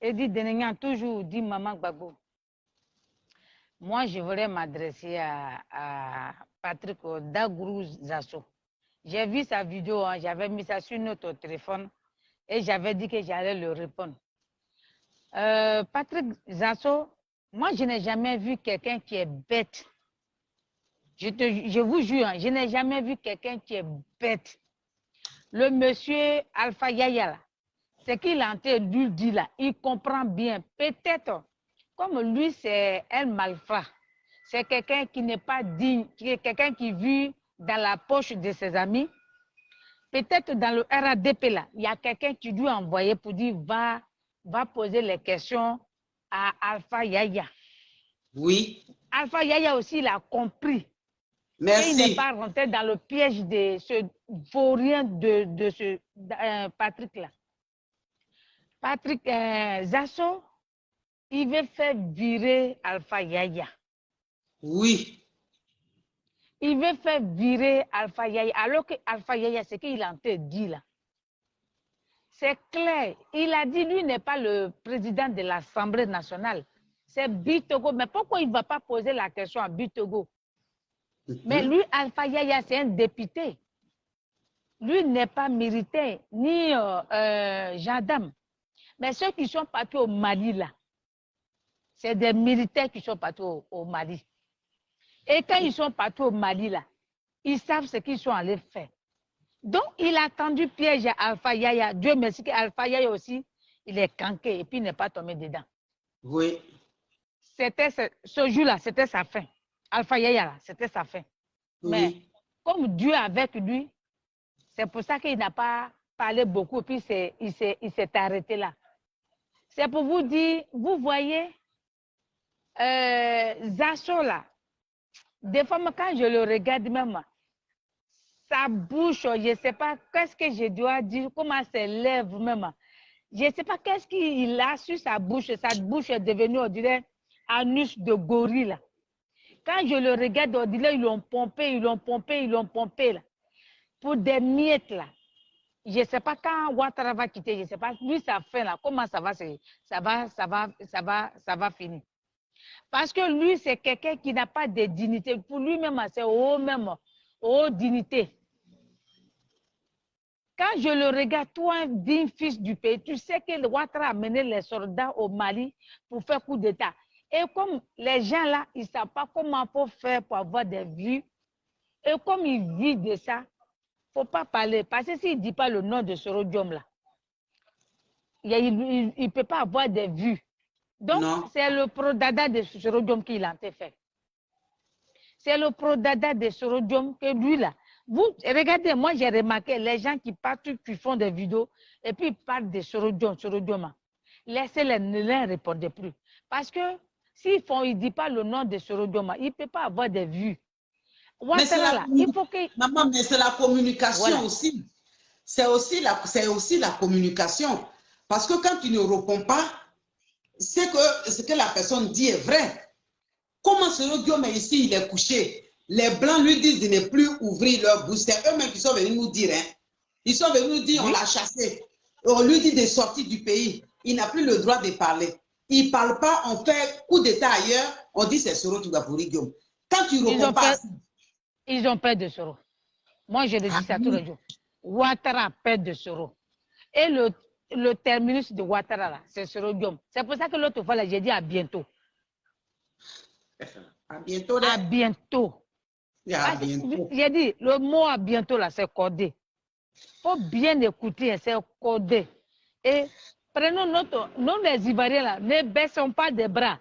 Et dit Denenga, toujours dit Maman Gbagbo. Moi, je voudrais m'adresser à Patrick Dagourou Zasso. J'ai vu sa vidéo, hein, j'avais mis ça sur notre téléphone et j'avais dit que j'allais le répondre. Patrick Zasso, moi, je n'ai jamais vu quelqu'un qui est bête. Je vous jure, hein, je n'ai jamais vu quelqu'un qui est bête. Le monsieur Alpha Yaya, c'est qu'il a en train de lui dire là, il comprend bien. Peut-être, comme lui, c'est un malfrat. C'est quelqu'un qui n'est pas digne, quelqu'un qui vit dans la poche de ses amis. Peut-être dans le RADP là, il y a quelqu'un qui lui a envoyé pour dire va poser les questions à Alpha Yaya. Oui. Alpha Yaya aussi, il a compris. Merci. Il n'est pas rentré dans le piège de ce vaurien de ce Patrick-là. Patrick Zasso, il veut faire virer Alpha Yaya. Oui. Il veut faire virer Alpha Yaya, alors que Alpha Yaya, ce qu'il a en train de dire là, c'est clair. Il a dit, lui n'est pas le président de l'Assemblée nationale. C'est Bitogo. Mais pourquoi il ne va pas poser la question à Bitogo? Mais lui, Alpha Yaya, c'est un député. Lui n'est pas militaire, ni gendarme. Mais ceux qui sont partis au Mali, là, c'est des militaires qui sont partis au Mali. Et quand ils sont partis au Mali, là, ils savent ce qu'ils sont allés faire. Donc, il a tendu piège à Alpha Yaya. Dieu merci qu'Alpha Yaya aussi, il est canqué et puis il n'est pas tombé dedans. Oui. C'était ce jour-là, c'était sa fin. Alpha Yaya, là, c'était sa fin. Oui. Mais comme Dieu est avec lui, c'est pour ça qu'il n'a pas parlé beaucoup, puis il s'est arrêté là. C'est pour vous dire, vous voyez, Zasso là, des fois, quand je le regarde même, sa bouche, je ne sais pas qu'est-ce que je dois dire, comment ses lèvres même, Je ne sais pas qu'est-ce qu'il a sur sa bouche. Sa bouche est devenue, on dirait, anus de gorille. Quand je le regarde, on dirait ils l'ont pompé, là. Pour des miettes, là. Je ne sais pas quand Ouattara va quitter, je ne sais pas. Lui, sa fin, là, comment ça va finir. Parce que lui, c'est quelqu'un qui n'a pas de dignité. Pour lui-même, c'est haut dignité. Quand je le regarde, toi, un digne fils du pays, tu sais que Ouattara a mené les soldats au Mali pour faire coup d'État. Et comme les gens là, ils ne savent pas comment il faut faire pour avoir des vues, et comme ils vivent de ça, il ne faut pas parler. Parce que s'il ne dit pas le nom de ce Rodium là, il ne peut pas avoir des vues. Donc, c'est le pro-dada de ce Rodium qui l'a fait. C'est le pro-dada de ce Rodium que lui là. Vous, regardez, moi j'ai remarqué les gens qui partent, qui font des vidéos, et puis ils parlent de ce Rodium. Laissez-les, ne les répondez plus. Parce que s'ils ne disent pas le nom de ce Rodium, il ne peut pas avoir des vues. Mais c'est Maman, mais c'est la communication aussi. C'est aussi la communication. Parce que quand tu ne réponds pas, c'est que ce que la personne dit est vrai. Comment ce Rodium est ici, il est couché? Les Blancs lui disent de ne plus ouvrir leur bouche. C'est eux-mêmes qui sont venus nous dire. Hein. Ils sont venus nous dire, on l'a chassé. On lui dit de sortir du pays. Il n'a plus le droit de parler. Il ne parle pas, on fait coup d'État ailleurs, on dit c'est Soro qui va pour Rodium. Quand tu ne réponds pas... Ils ont peur de Soro. Moi, je le dis ça tous les jours. Ouattara a peur de Soro. Et le terminus de Ouattara, là, c'est Soro Diom. C'est pour ça que l'autre fois, j'ai dit à bientôt. À bientôt. À bientôt. J'ai dit, le mot à bientôt, là, c'est codé. Il faut bien écouter, c'est codé. Et prenons nous les Ivoiriens, là, ne baissons pas des bras.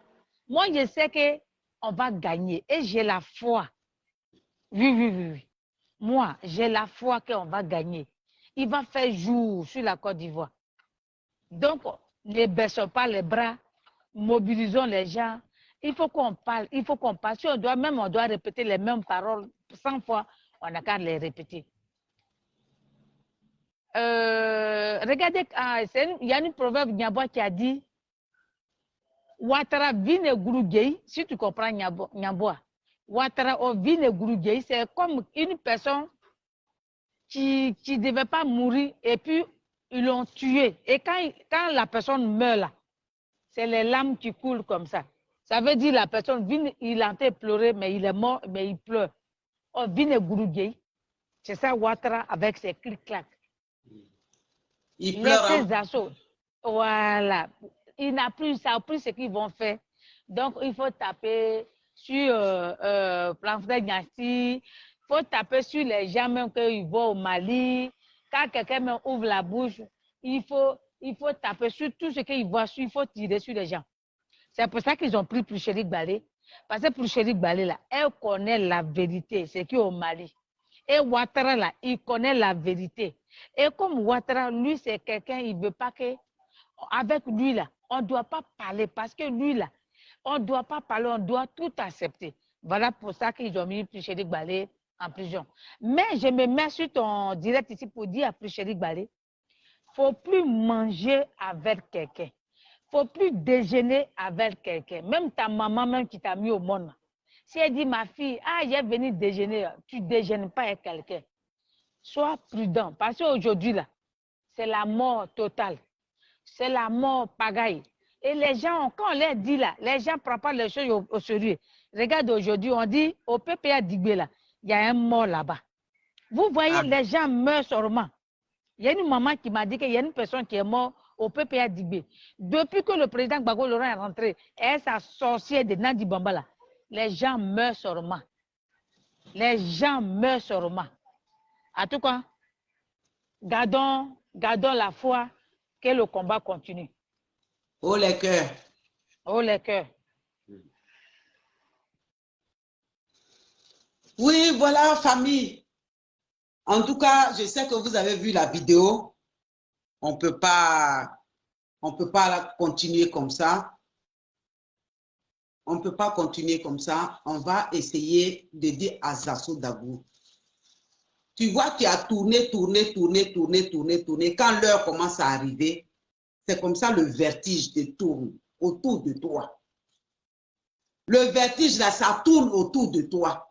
Moi, je sais qu'on va gagner. Et j'ai la foi. Oui. Moi, j'ai la foi qu'on va gagner. Il va faire jour sur la Côte d'Ivoire. Donc, ne baissons pas les bras, mobilisons les gens. Il faut qu'on parle, Si on doit répéter les mêmes paroles 100 fois, on n'a qu'à les répéter. Regardez, il y a une proverbe Nyabo qui a dit Ouattara vine gurugei, si tu comprends Nyabo. Ouattara vine gurugei, c'est comme une personne qui ne devait pas mourir et puis ils l'ont tué. Et quand la personne meurt là, c'est les larmes qui coulent comme ça. Ça veut dire la personne, il a été pleuré, mais il est mort, mais il pleure. Oh, vine gurugei. C'est ça Ouattara avec ses clics-clacs. Il pleure. Ses assauts. Voilà. Il n'a plus ce qu'ils vont faire. Donc, il faut taper sur Planfrey Nyassi. Il faut taper sur les gens même qu'ils vont au Mali. Quand quelqu'un ouvre la bouche, il faut taper sur tout ce qu'ils voient. Il faut tirer sur les gens. C'est pour ça qu'ils ont pris Plouchérik Balé. Parce que Plouchérik Balé, là, elle connaît la vérité, c'est qui est au Mali. Et Ouattara, là, il connaît la vérité. Et comme Ouattara, lui, c'est quelqu'un, il ne veut pas que, avec lui, là, on ne doit pas parler. Parce que lui, là, on ne doit pas parler, on doit tout accepter. Voilà pour ça qu'ils ont mis Plouchérik Balé en prison. Mais je me mets sur ton direct ici pour dire à Plouchérik Balé, il ne faut plus manger avec quelqu'un. Il ne faut plus déjeuner avec quelqu'un. Même ta maman même qui t'a mis au monde. Si elle dit, ma fille, j'ai venu déjeuner, tu ne déjeunes pas avec quelqu'un. Sois prudent. Parce qu'aujourd'hui, là, c'est la mort totale. C'est la mort pagaille. Et les gens, quand on leur dit là, les gens ne prennent pas les choses au sérieux. Regarde aujourd'hui, on dit, au PPA Digbé, là, il y a un mort là-bas. Vous voyez, les gens meurent sûrement. Il y a une maman qui m'a dit qu'il y a une personne qui est morte au PPA Digbé. Depuis que le président Gbagbo Laurent est rentré, et sa sorcière de Nadi Bambala, les gens meurent sûrement. Les gens meurent sûrement. En tout cas, gardons la foi que le combat continue. Oh les cœurs. Oh les cœurs. Oui, voilà, famille. En tout cas, je sais que vous avez vu la vidéo. On ne peut pas continuer comme ça. On ne peut pas continuer comme ça. On va essayer de dire à Zasso Dagou. Tu vois, tu as tourné. Quand l'heure commence à arriver, C'est comme ça le vertige te tourne autour de toi. Le vertige là, ça tourne autour de toi.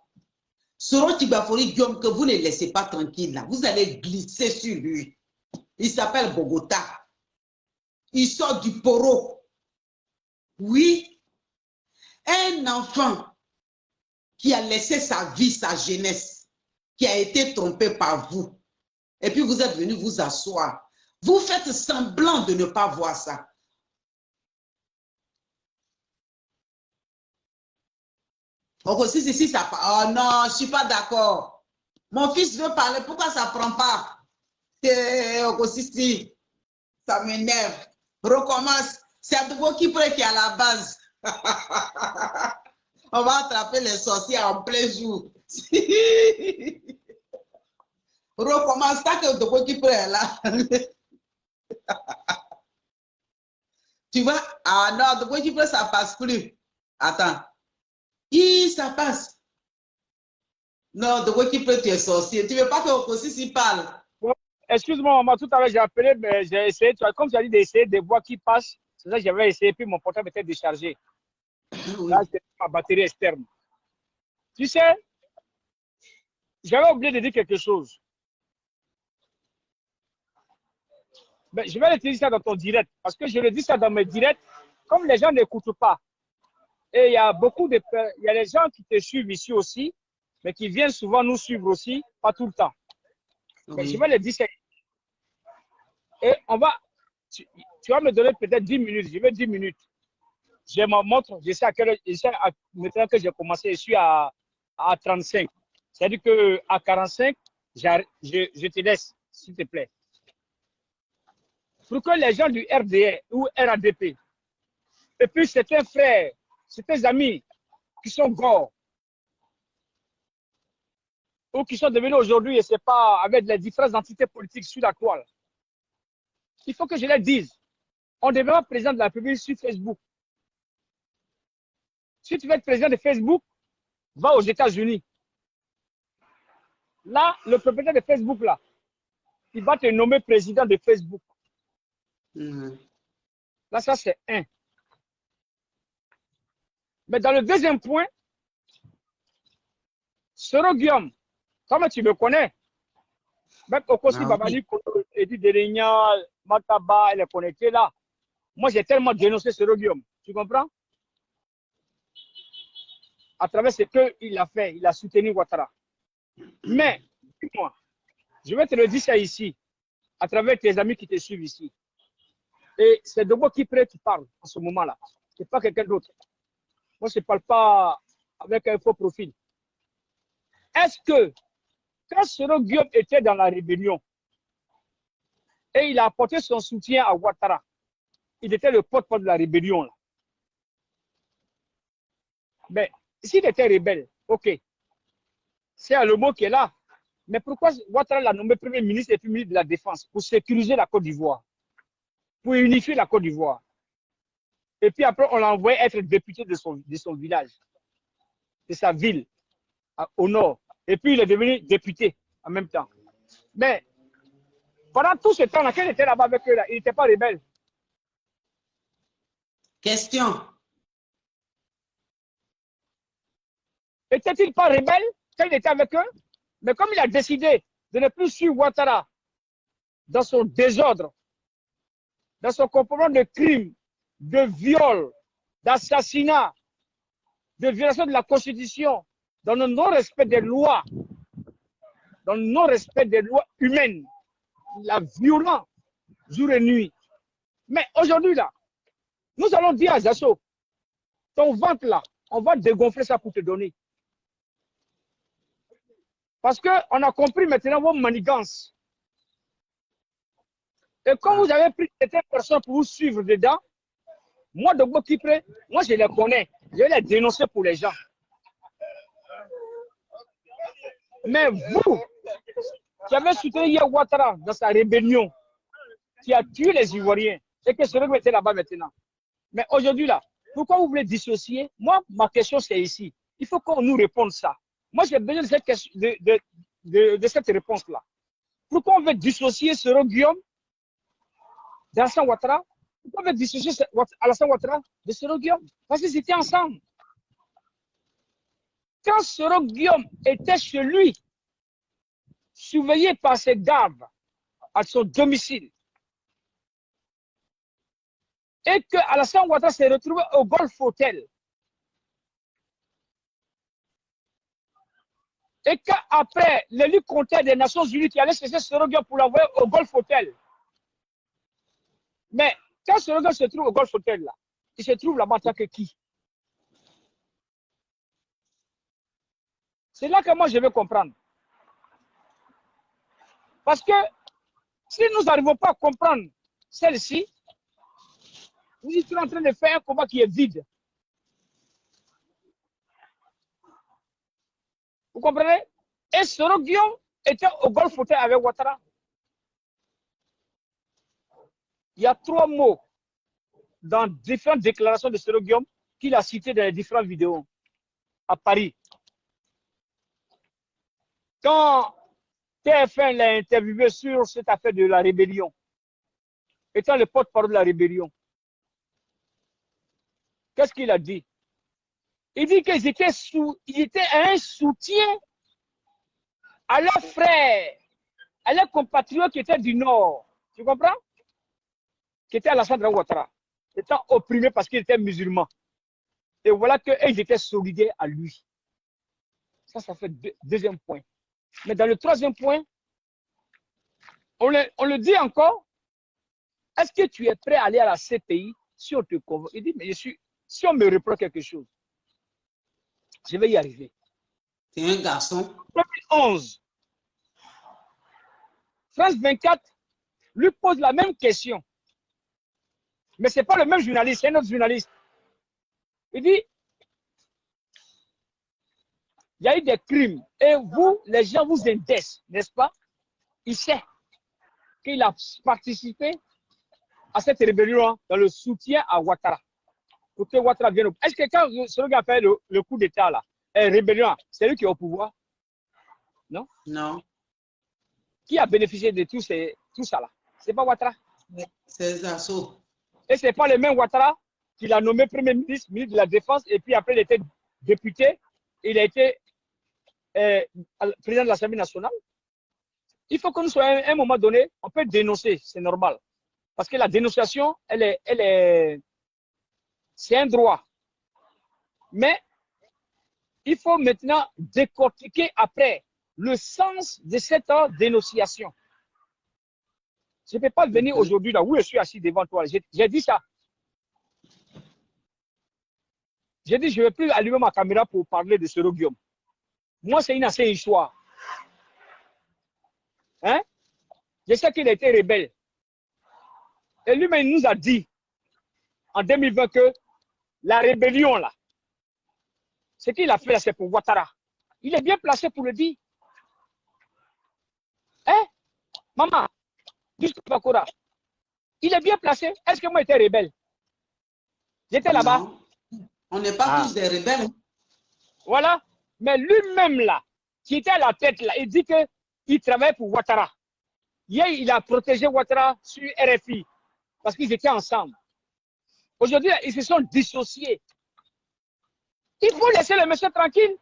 Soro Tibafori Guillaume, que vous ne laissez pas tranquille là, vous allez glisser sur lui. Il s'appelle Bogota. Il sort du poro. Oui, un enfant qui a laissé sa vie, sa jeunesse, qui a été trompé par vous. Et puis vous êtes venu vous asseoir. Vous faites semblant de ne pas voir ça. Oh, si, ça... Oh non, je ne suis pas d'accord. Mon fils veut parler, pourquoi ça ne prend pas? Oh, si, ça m'énerve. Recommence. C'est Adoubo qui est à la base. On va attraper les sorciers en plein jour. Recommence, ça que Adoubo qui est là. Tu vois? Ah non, Adoubo qui est, ça passe plus. Attends. Ça passe. Non, Adoubo qui est, tu es sorcier. Tu ne veux pas que Okosisi parle? Excuse-moi, maman, tout à l'heure j'ai appelé, mais j'ai essayé, comme tu as dit, d'essayer des voix qui passent. C'est ça que j'avais essayé, puis mon portable était déchargé. Oui. Là, c'est ma batterie externe. Tu sais, j'avais oublié de dire quelque chose. Mais je vais te dire ça dans ton direct, parce que je le dis ça dans mes directs, comme les gens n'écoutent pas. Et il y a il y a des gens qui te suivent ici aussi, mais qui viennent souvent nous suivre aussi, pas tout le temps. Oui. Mais je vais le dire ça. Et on va, tu vas me donner peut-être 10 minutes, je veux 10 minutes. Je me montre, je sais à quelle heure, maintenant que j'ai commencé, je suis à 35. C'est-à-dire qu'à 45, je te laisse, s'il te plaît. Pour que les gens du RDR ou RADP, et puis certains frères, certains amis qui sont gords, ou qui sont devenus aujourd'hui, et c'est pas avec les différentes entités politiques sur la toile. Il faut que je les dise. On devient président de la République sur Facebook. Si tu veux être président de Facebook, va aux États-Unis. Là, le propriétaire de Facebook, là, il va te nommer président de Facebook. Là, ça, c'est un. Mais dans le deuxième point, Soro Guillaume, comme tu me connais, même Okosi Babali, Edi Derigna, Mataba, elle est connectée là. Moi, j'ai tellement dénoncé Soro Guillaume. Tu comprends? À travers ce qu'il a fait, il a soutenu Ouattara. Mais, dis-moi, je vais te le dire ça ici, à travers tes amis qui te suivent ici. Et c'est de moi qui parle en ce moment-là. Ce n'est pas quelqu'un d'autre. Moi, je ne parle pas avec un faux profil. Est-ce que, quand Soro Guillaume était dans la rébellion, et il a apporté son soutien à Ouattara, il était le porte-parole de la rébellion. Là. Mais s'il était rebelle, ok, c'est le mot qui est là. Mais pourquoi Ouattara l'a nommé Premier ministre et puis ministre de la Défense? Pour sécuriser la Côte d'Ivoire, pour unifier la Côte d'Ivoire. Et puis après, on l'a envoyé être député de son village, de sa ville, au nord. Et puis il est devenu député en même temps. Mais pendant tout ce temps-là, quand il était là-bas avec eux, là, il n'était pas rebelle. Question. Était-il pas rebelle quand il était avec eux? Mais comme il a décidé de ne plus suivre Ouattara dans son désordre, dans son comportement de crime, de viol, d'assassinat, de violation de la Constitution, dans le non-respect des lois, dans le non-respect des lois humaines, la violence, jour et nuit. Mais aujourd'hui, là, nous allons dire à Zasso, ton ventre là, on va dégonfler ça pour te donner. Parce qu'on a compris maintenant vos manigances. Et quand vous avez pris certaines personnes pour vous suivre dedans, moi, de Bokipré, moi, je les connais. Je vais les dénoncer pour les gens. Mais vous, qui avez soutenu hier Ouattara dans sa rébellion, qui a tué les Ivoiriens, et que ce mec était là-bas maintenant. Mais aujourd'hui, là, pourquoi vous voulez dissocier? Moi, ma question, c'est ici. Il faut qu'on nous réponde ça. Moi, j'ai besoin de cette, question, de cette réponse-là. Pourquoi on veut dissocier Soro Guillaume d'Alassane Ouattara Pourquoi on veut dissocier Alassane Ouattara de Soro Guillaume? Parce qu'ils étaient ensemble. Quand Soro Guillaume était chez lui, surveillé par ses gardes à son domicile, et que Alassane Ouattara s'est retrouvé au Golf Hotel, et qu'après, l'élu comptait des Nations Unies qui allait chercher Soro Guillaume pour l'envoyer au Golf Hotel. Mais quand Soro Guillaume se trouve au Golf Hotel, là, il se trouve là-bas en tant que qui? C'est là que moi je veux comprendre. Parce que si nous n'arrivons pas à comprendre celle-ci, nous sommes en train de faire un combat qui est vide. Vous comprenez? Et Soro Guillaume était au Golf Hotel avec Ouattara. Il y a 3 mots dans différentes déclarations de Soro Guillaume qu'il a cités dans les différentes vidéos à Paris. Quand TF1 l'a interviewé sur cette affaire de la rébellion, étant le porte-parole de la rébellion, qu'est-ce qu'il a dit? Il dit qu'ils étaient un soutien à leurs frères, à leurs compatriotes qui étaient du Nord. Tu comprends? Qui étaient Alassane Ouattara, étant opprimés parce qu'ils étaient musulmans. Et voilà qu'ils étaient solidaires à lui. Ça fait deuxième point. Mais dans le troisième point, on le dit encore, est-ce que tu es prêt à aller à la CPI si on te convoque? Il dit, mais si on me reprend quelque chose, je vais y arriver. C'est un garçon. 2011, France 24 lui pose la même question. Mais ce n'est pas le même journaliste, c'est un autre journaliste. Il dit, il y a eu des crimes et vous, les gens vous indexent, n'est-ce pas? Il sait qu'il a participé à cette rébellion dans le soutien à Ouattara. Pour que Ouattara vienne au... Est-ce que quand celui qui a fait le coup d'État, là, rébellion, c'est lui qui est au pouvoir? Non? Non. Qui a bénéficié de tout ça là? C'est pas Ouattara. C'est Zasso. Et c'est pas le même Ouattara qui l'a nommé Premier ministre, ministre de la Défense, et puis après il était député, il a été président de l'Assemblée nationale. Il faut que nous soyons à un moment donné, on peut dénoncer, c'est normal. Parce que la dénonciation, c'est un droit. Mais il faut maintenant décortiquer après le sens de cette dénonciation. Je ne peux pas venir aujourd'hui là où je suis assis devant toi. J'ai dit ça. J'ai dit, je ne vais plus allumer ma caméra pour parler de Soro Guillaume. Moi, c'est une ancienne histoire. Hein? Je sais qu'il a été rebelle. Et lui-même nous a dit en 2020 que la rébellion, là, ce qu'il a fait là, c'est pour Ouattara. Il est bien placé pour le dire. Hein? Maman, Bakora, il est bien placé. Est-ce que moi j'étais rebelle? J'étais là-bas. On n'est pas tous des rebelles. Voilà. Mais lui-même là, qui était à la tête là, il dit qu'il travaille pour Ouattara. Hier, il a protégé Ouattara sur RFI parce qu'ils étaient ensemble. Aujourd'hui, ils se sont dissociés. Il faut laisser le monsieur tranquille.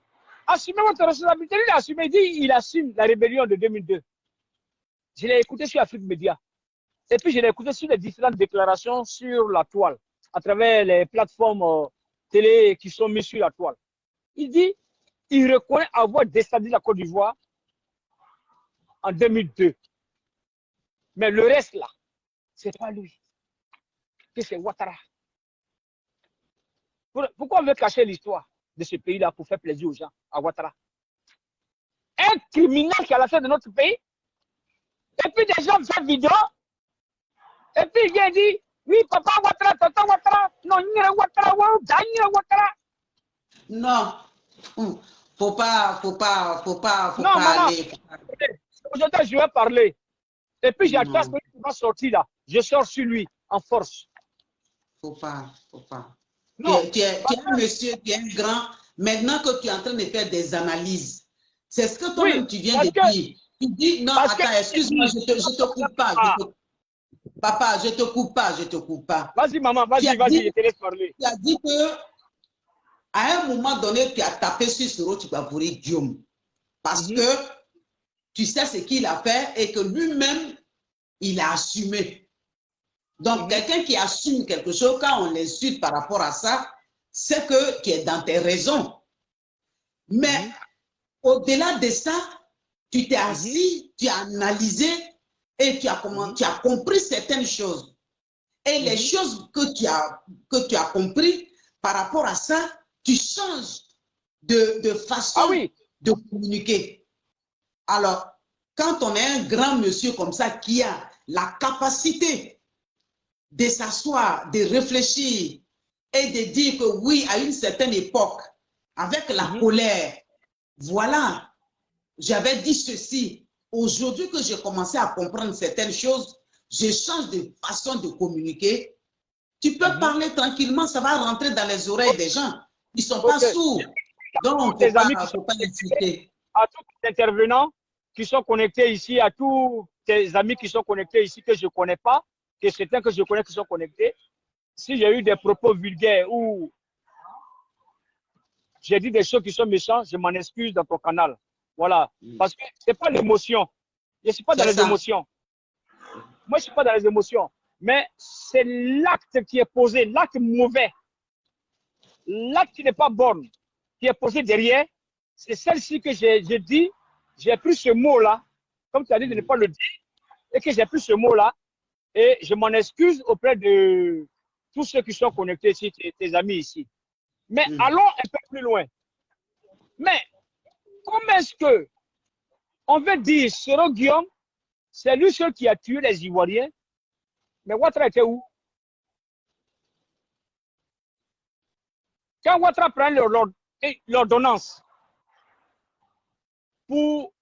Assumez votre responsabilité. Lui, il a assumé. Il dit il assume la rébellion de 2002. Je l'ai écouté sur Afrique Média. Et puis, je l'ai écouté sur les différentes déclarations sur la toile, à travers les plateformes télé qui sont mises sur la toile. Il dit il reconnaît avoir déstabilisé la Côte d'Ivoire en 2002. Mais le reste, là, ce n'est pas lui. C'est Ouattara. Pourquoi on veut cacher l'histoire de ce pays-là pour faire plaisir aux gens, à Ouattara? Un criminel qui a la tête de notre pays. Et puis des gens font vidéo. Et puis il vient dire, oui, papa Ouattara, tata Ouattara, non, il y a Ouattara, non. Faut pas non, maman, aller. aujourd'hui, je vais parler. Et puis j'attends ce qu'il va sortir là. Je sors sur lui, en force. Faut pas. Non, tu es un monsieur, tu es un grand. Maintenant que tu es en train de faire des analyses, c'est ce que toi-même tu viens de dire. Tu dis, non, attends, excuse-moi, je te coupe pas. Papa, je te coupe pas, je te coupe pas. Vas-y, maman, vas-y, je te laisse parler. Tu as dit que à un moment donné, tu as tapé sur Soro Tchibavoury Guillaume. Parce que tu sais ce qu'il a fait et que lui-même, il a assumé. Donc, quelqu'un qui assume quelque chose, quand on l'insulte par rapport à ça, c'est que tu es dans tes raisons. Mais au-delà de ça, tu t'es assis, tu as analysé et tu as compris certaines choses. Et les choses que tu as compris par rapport à ça, tu changes de façon de communiquer. Alors, quand on est un grand monsieur comme ça qui a la capacité de s'asseoir, de réfléchir et de dire que oui, à une certaine époque, avec la colère, voilà, j'avais dit ceci. Aujourd'hui que j'ai commencé à comprendre certaines choses, je change de façon de communiquer. Tu peux parler tranquillement, ça va rentrer dans les oreilles des gens. Ils ne sont pas sourds. Donc, on ne faut pas l'insulter. À tous les intervenants qui sont connectés ici, à tous tes amis qui sont connectés ici que je ne connais pas, que certains que je connais qui sont connectés, si j'ai eu des propos vulgaires ou j'ai dit des choses qui sont méchantes, je m'en excuse dans ton canal. Voilà. Parce que ce n'est pas l'émotion. Je ne suis pas dans les émotions. Moi, je ne suis pas dans les émotions. Mais c'est l'acte qui est posé, l'acte mauvais. L'acte qui n'est pas bon, qui est posé derrière. C'est celle-ci que j'ai dit. J'ai pris ce mot-là, comme tu as dit de ne pas le dire, et que j'ai pris ce mot-là. Et je m'en excuse auprès de tous ceux qui sont connectés ici, tes amis ici. Mais allons un peu plus loin. Mais comment est-ce que on veut dire Soro Guillaume, c'est lui seul qui a tué les Ivoiriens, mais Ouattara était où? Quand Ouattara prend l'ordonnance pour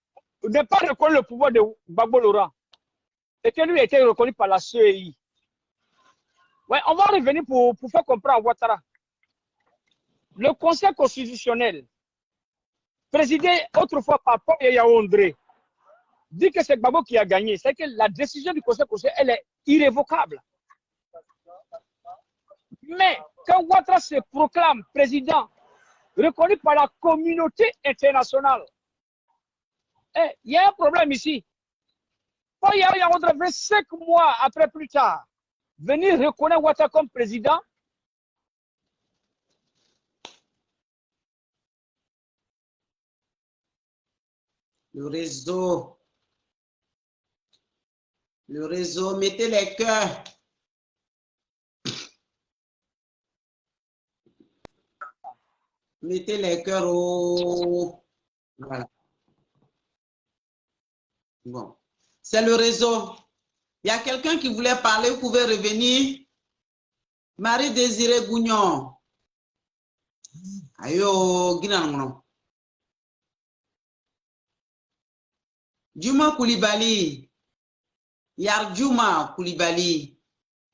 ne pas reconnaître le pouvoir de Gbagbo Laurent, et que lui a été reconnu par la CEI. Ouais, on va revenir pour faire comprendre à Ouattara. Le Conseil constitutionnel, présidé autrefois par Paul Yaya Ondré, dit que c'est Gbagbo qui a gagné. C'est que la décision du Conseil constitutionnel, elle est irrévocable. Mais quand Ouattara se proclame président, reconnu par la communauté internationale, il y a un problème ici. Paul Yaya Ondré, 5 mois après plus tard, venir reconnaître Ouattara comme président. Le réseau, mettez les cœurs. Mettez les cœurs au... Voilà. Bon. C'est le réseau. Il y a quelqu'un qui voulait parler, vous pouvez revenir. Marie-Désirée Gougnon. Ayo, Guinangono. Juma Koulibaly. Yarjuma Koulibaly.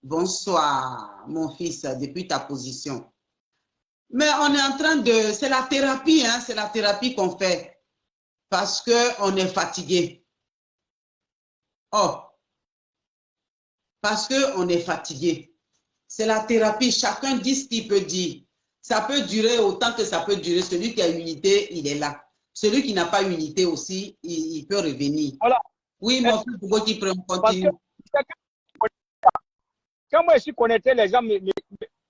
Bonsoir, mon fils, depuis ta position. Mais on est en train de... C'est la thérapie, hein, c'est la thérapie qu'on fait. Parce qu'on est fatigué. Oh. Parce qu'on est fatigué. C'est la thérapie. Chacun dit ce qu'il peut dire. Ça peut durer autant que ça peut durer. Celui qui a unité, il est là. Celui qui n'a pas unité aussi, il peut revenir. Voilà. Oui, mon fils, pourquoi tu continues? Quand moi je suis connecté, les gens me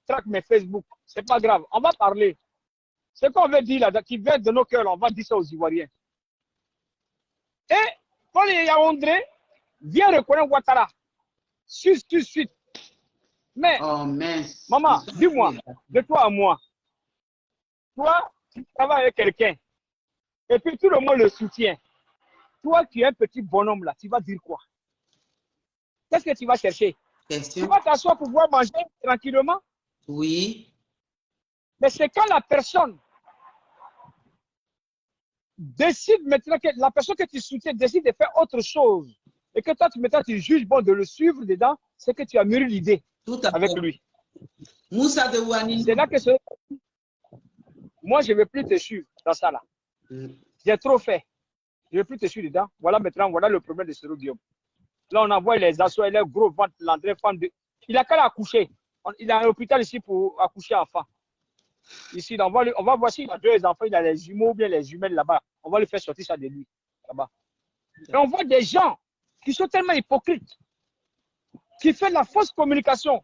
traquent mes Facebook. C'est pas grave. On va parler. Ce qu'on veut dire là, qui vient de nos cœurs, on va dire ça aux Ivoiriens. Et Paul Yaya Ondré vient reconnaître Ouattara. Suite. Mais, oh, mince. Maman, dis-moi, de toi à moi, toi, tu travailles avec quelqu'un, et puis tout le monde le soutient. Toi, tu es un petit bonhomme là, tu vas dire quoi? Qu'est-ce que tu vas chercher? Question. Tu vas t'asseoir pour pouvoir manger tranquillement? Oui. Mais c'est quand la personne décide maintenant, que la personne que tu soutiens décide de faire autre chose, et que toi, maintenant, tu juges bon de le suivre dedans, c'est que tu as mûri l'idée avec lui. Moussa de Ouani. C'est là que moi, je ne vais plus te suivre dans ça là. J'ai trop fait. Je ne vais plus te suivre dedans. Voilà maintenant, voilà le problème de Soro Guillaume. Là, on envoie les assauts et les gros ventres, l'André Fan. Il a qu'à accoucher. Il a un hôpital ici pour accoucher enfant. Ici, on va voir s'il a 2 enfants, il a les jumeaux ou bien les jumelles là-bas. On va lui faire sortir ça de lui. Là-bas. Et on voit des gens qui sont tellement hypocrites, qui font de la fausse communication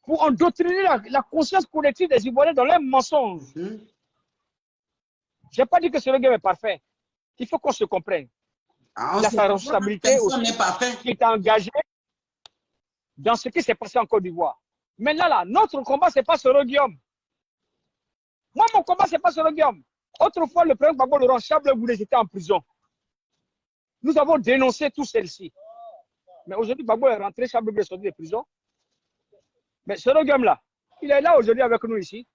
pour endoctriner la conscience collective des Ivoiriens dans leurs mensonges. Je n'ai pas dit que ce game est parfait. Il faut qu'on se comprenne. Il a sa responsabilité aussi, qui est engagé dans ce qui s'est passé en Côte d'Ivoire. Maintenant, là, notre combat, ce n'est pas ce Guillaume. Moi, mon combat, ce n'est pas ce Guillaume. Autrefois, le président Gbagbo Laurent Chablais était en prison. Nous avons dénoncé tout celle-ci. Mais aujourd'hui, Gbagbo est rentré, Chablais est sorti de prison. Mais ce Guillaume là, il est là aujourd'hui avec nous ici.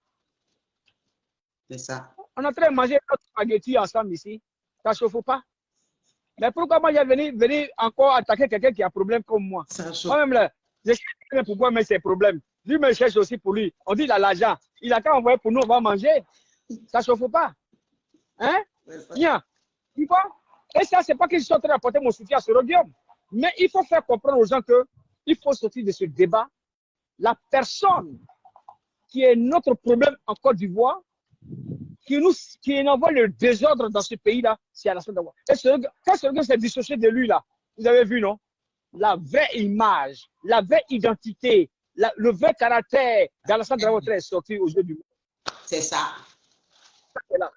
C'est ça. On est en train de manger notre spaghetti ensemble ici. Ça ne chauffe pas. Mais pourquoi moi, j'ai venu encore attaquer quelqu'un qui a un problème comme moi? Moi-même, là, je sais pourquoi mais ses problèmes. Lui me cherche aussi pour lui. On dit qu'il a l'argent. Il a qu'à envoyer pour nous, on va manger. Ça ne chauffe pas. Hein? Bien. Tu vois? Et ça, ce n'est pas que je suis en train d'apporter mon soutien à ce Guillaume. Mais il faut faire comprendre aux gens qu'il faut sortir de ce débat. La personne qui est notre problème en Côte d'Ivoire, qui envoie le désordre dans ce pays-là, c'est Alassane Ouattara. Et quand ce gars s'est dissocié de lui, là, vous avez vu, non? La vraie image, la vraie identité, le vrai caractère d'Alassane Ouattara est sorti aujourd'hui. C'est ça. Là.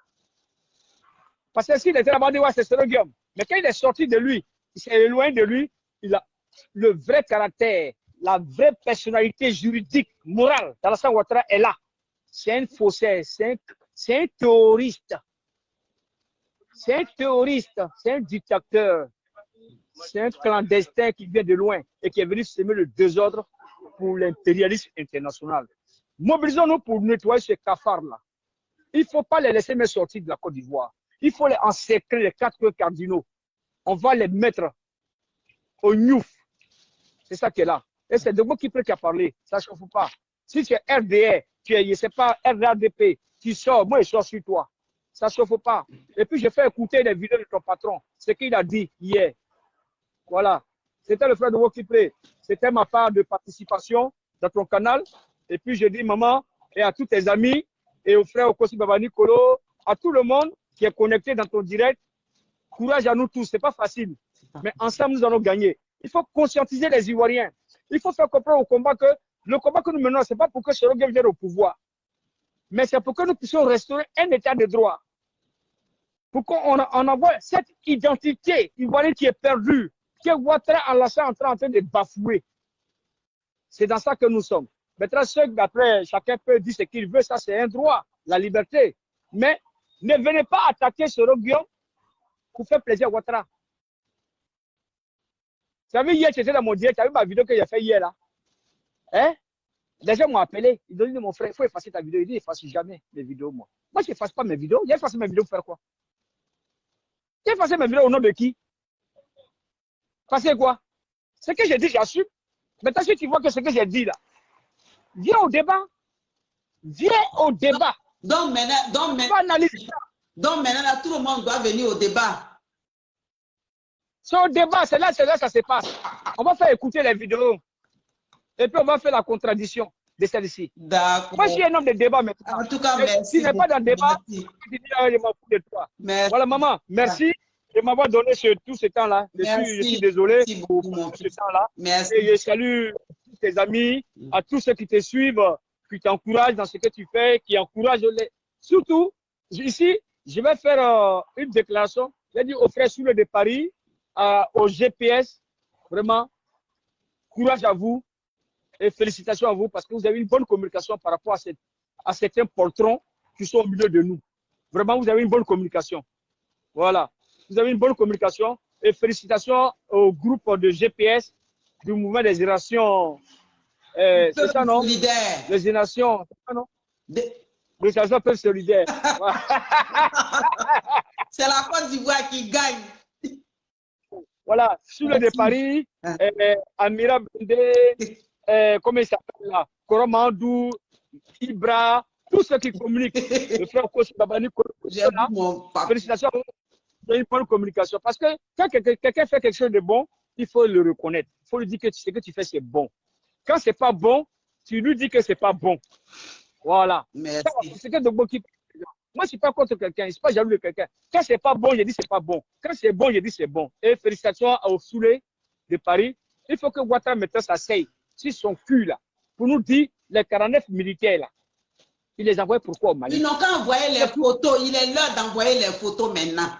Parce que s'il était là-bas, c'est ce Guillaume. Mais quand il est sorti de lui, il s'est éloigné de lui, il a le vrai caractère, la vraie personnalité juridique, morale d'Alassane Ouattara est là. C'est un faussaire, c'est un terroriste. C'est un terroriste, c'est un dictateur. C'est un clandestin qui vient de loin et qui est venu semer le désordre pour l'impérialisme international. Mobilisons-nous pour nettoyer ces cafards-là. Il ne faut pas les laisser sortir de la Côte d'Ivoire. Il faut les encercler, les 4 cardinaux. On va les mettre au Niouf. C'est ça qui est là. Et c'est de moi qui a parlé. Ça ne chauffe pas. Si tu es RDR, tu es, je ne sais pas, RDP, tu sors, moi je sors sur toi. Ça ne chauffe pas. Et puis je fais écouter les vidéos de ton patron, ce qu'il a dit hier. Voilà. C'était le frère de Wokiplay. C'était ma part de participation dans ton canal. Et puis je dis, maman, et à tous tes amis, et au frère Okosi Baba Nicolo, à tout le monde qui est connecté dans ton direct, courage à nous tous. Ce n'est pas facile. Mais ensemble, nous allons gagner. Il faut conscientiser les Ivoiriens. Il faut faire comprendre au combat que le combat que nous menons, ce n'est pas pour que Sorogue vienne au pouvoir. Mais c'est pour que nous puissions restaurer un état de droit. Pour qu'on envoie cette identité ivoirienne qui est perdue, que Ouattara Alassane est en train de bafouer. C'est dans ça que nous sommes. Maintenant, après, chacun peut dire ce qu'il veut, ça c'est un droit, la liberté. Mais ne venez pas attaquer Sorogue Guillaume pour faire plaisir à Ouattara. Vous savez, hier, j'étais dans mon direct, tu as vu ma vidéo que j'ai fait hier là? Hein? Les gens m'ont appelé, ils ont dit mon frère, il faut effacer ta vidéo. Il dit, efface jamais mes vidéos, moi. Moi, je n'efface pas mes vidéos. J'ai effacé mes vidéos pour faire quoi? J'ai effacé mes vidéos au nom de qui? Parce que quoi? Ce que j'ai dit, j'assume. Maintenant, si tu vois que ce que j'ai dit là, viens au débat. Viens au débat. Donc maintenant, là, tout le monde doit venir au débat. C'est au débat, c'est là, ça se passe. On va faire écouter les vidéos. Et puis on va faire la contradiction de celle-ci. D'accord. Moi, je suis un homme de débat maintenant. En tout cas, merci. Si tu n'es pas dans le débat, tu dis, je m'en fous de toi. Merci. Voilà, maman, merci de m'avoir donné tout ce temps-là. Je suis désolé pour ce temps-là. Merci. Et je salue tous tes amis, à tous ceux qui te suivent, qui t'encouragent dans ce que tu fais, qui encouragent les. Surtout, ici, je vais faire une déclaration. J'ai dit aux frères Soule de Paris, au GPS, vraiment, courage à vous. Et félicitations à vous parce que vous avez une bonne communication par rapport à certains poltrons qui sont au milieu de nous. Vraiment, vous avez une bonne communication. Voilà. Vous avez une bonne communication et félicitations au groupe de GPS du mouvement des générations. C'est ça, non? Solidaire. Les générations. C'est ça, non? Les générations peuvent solidaires. C'est la Côte d'Ivoire qui gagne. Voilà. Soule de Paris, Amira Bende. Comment il s'appelle là? Koromandou, Ibra, tous ceux qui communiquent. Le frère Kosi Babani, félicitations, il y a une bonne communication. Parce que quand quelqu'un fait quelque chose de bon, il faut le reconnaître. Il faut lui dire que ce que tu fais, c'est bon. Quand c'est pas bon, tu lui dis que c'est pas bon. Voilà. Merci. C'est que de bon qui... Moi, je suis pas contre quelqu'un, je suis pas jaloux de quelqu'un. Quand c'est pas bon, je dis c'est pas bon. Quand c'est bon, je dis c'est bon. Et félicitations au Soulé de Paris. Il faut que Ouattara maintenant s'asseye sur son cul là, pour nous dire les 49 militaires là. Il les envoie pourquoi au Mali? Ils n'ont qu'à envoyer les photos. Il est l'heure d'envoyer les photos maintenant.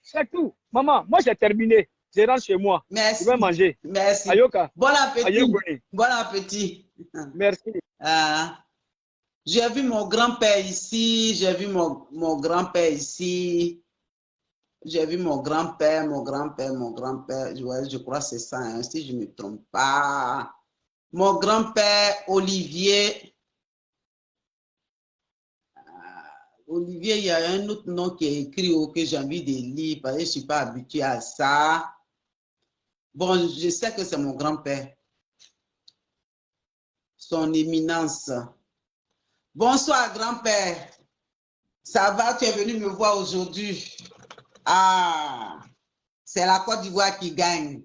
C'est tout. Maman, moi j'ai terminé. Je rentre chez moi. Merci. Je vais manger. Merci. Ayoka. Bon appétit. Ayokoni. Bon appétit. Merci. J'ai vu mon grand-père ici. J'ai vu mon grand-père ici. J'ai vu mon grand-père. Ouais, je crois que c'est ça, hein, si je ne me trompe pas. Mon grand-père Olivier. Olivier, il y a un autre nom qui est écrit que j'ai envie de lire parce que je ne suis pas habituée à ça. Bon, je sais que c'est mon grand-père. Son éminence. Bonsoir, grand-père. Ça va, tu es venu me voir aujourd'hui. Ah, c'est la Côte d'Ivoire qui gagne.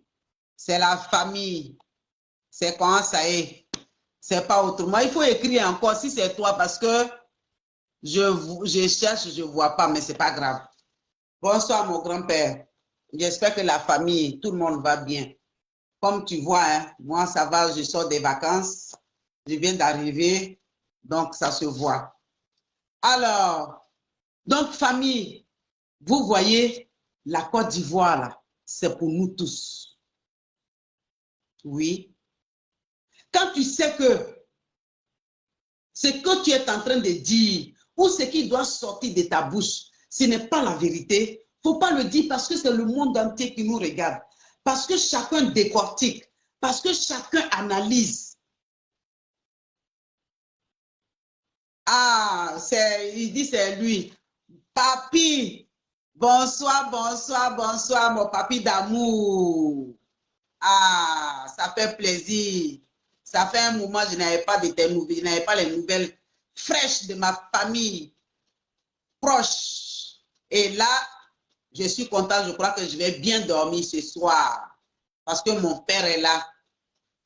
C'est la famille. C'est comment ça est. C'est pas autrement. Il faut écrire encore si c'est toi parce que je cherche, je ne vois pas, mais ce n'est pas grave. Bonsoir, mon grand-père. J'espère que la famille, tout le monde va bien. Comme tu vois, hein, moi, ça va, je sors des vacances. Je viens d'arriver, donc ça se voit. Alors, donc, famille, vous voyez, la Côte d'Ivoire, là, c'est pour nous tous. Oui. Quand tu sais que ce que tu es en train de dire, ou ce qui doit sortir de ta bouche, ce n'est pas la vérité, il ne faut pas le dire parce que c'est le monde entier qui nous regarde. Parce que chacun décortique, parce que chacun analyse. Ah, il dit c'est lui. Papi, bonsoir, mon papi d'amour. Ah, ça fait plaisir. Ça fait un moment que je n'avais pas de tes nouvelles, je n'avais pas les nouvelles fraîches de ma famille proche. Et là, je suis content, je crois que je vais bien dormir ce soir. Parce que mon père est là.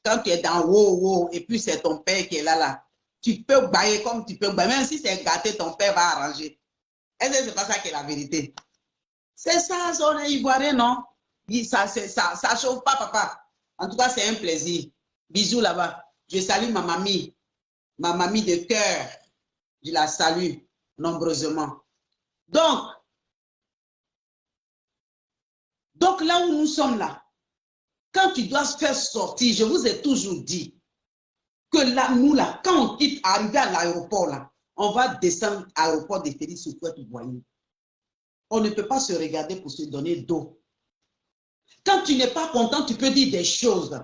Quand tu es dans wow, et puis c'est ton père qui est là. Tu peux bailler comme tu peux bailler. Même si c'est gâté, ton père va arranger. Est-ce que c'est pas ça qui est la vérité? C'est ça, on est ivoirien, non? Ça chauffe pas, papa. En tout cas, c'est un plaisir. Bisous là-bas. Je salue ma mamie de cœur. Je la salue nombreusement. Donc là où nous sommes là, quand tu dois faire sortir, je vous ai toujours dit que là, nous là, quand on quitte, arriver à l'aéroport là, on va descendre à l'aéroport de Félix Houphouët-Boigny. On ne peut pas se regarder pour se donner d'eau. Quand tu n'es pas content, tu peux dire des choses.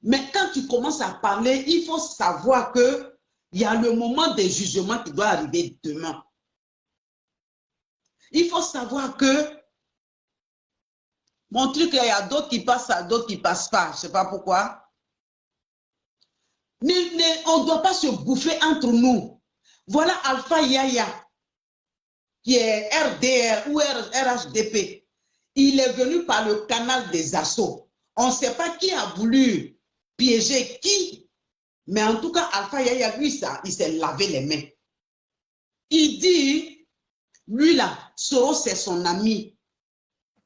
Mais quand tu commences à parler, il faut savoir que il y a le moment des jugements qui doit arriver demain. Il faut savoir que mon truc, il y a d'autres qui passent, d'autres qui ne passent pas. Je ne sais pas pourquoi. On ne doit pas se bouffer entre nous. Voilà Alpha Yaya, qui est RDR ou RHDP. Il est venu par le canal des assauts. On ne sait pas qui a voulu piéger qui. Mais en tout cas, Alpha Yaya, lui, il s'est lavé les mains. Il dit, lui là, Soros, c'est son ami.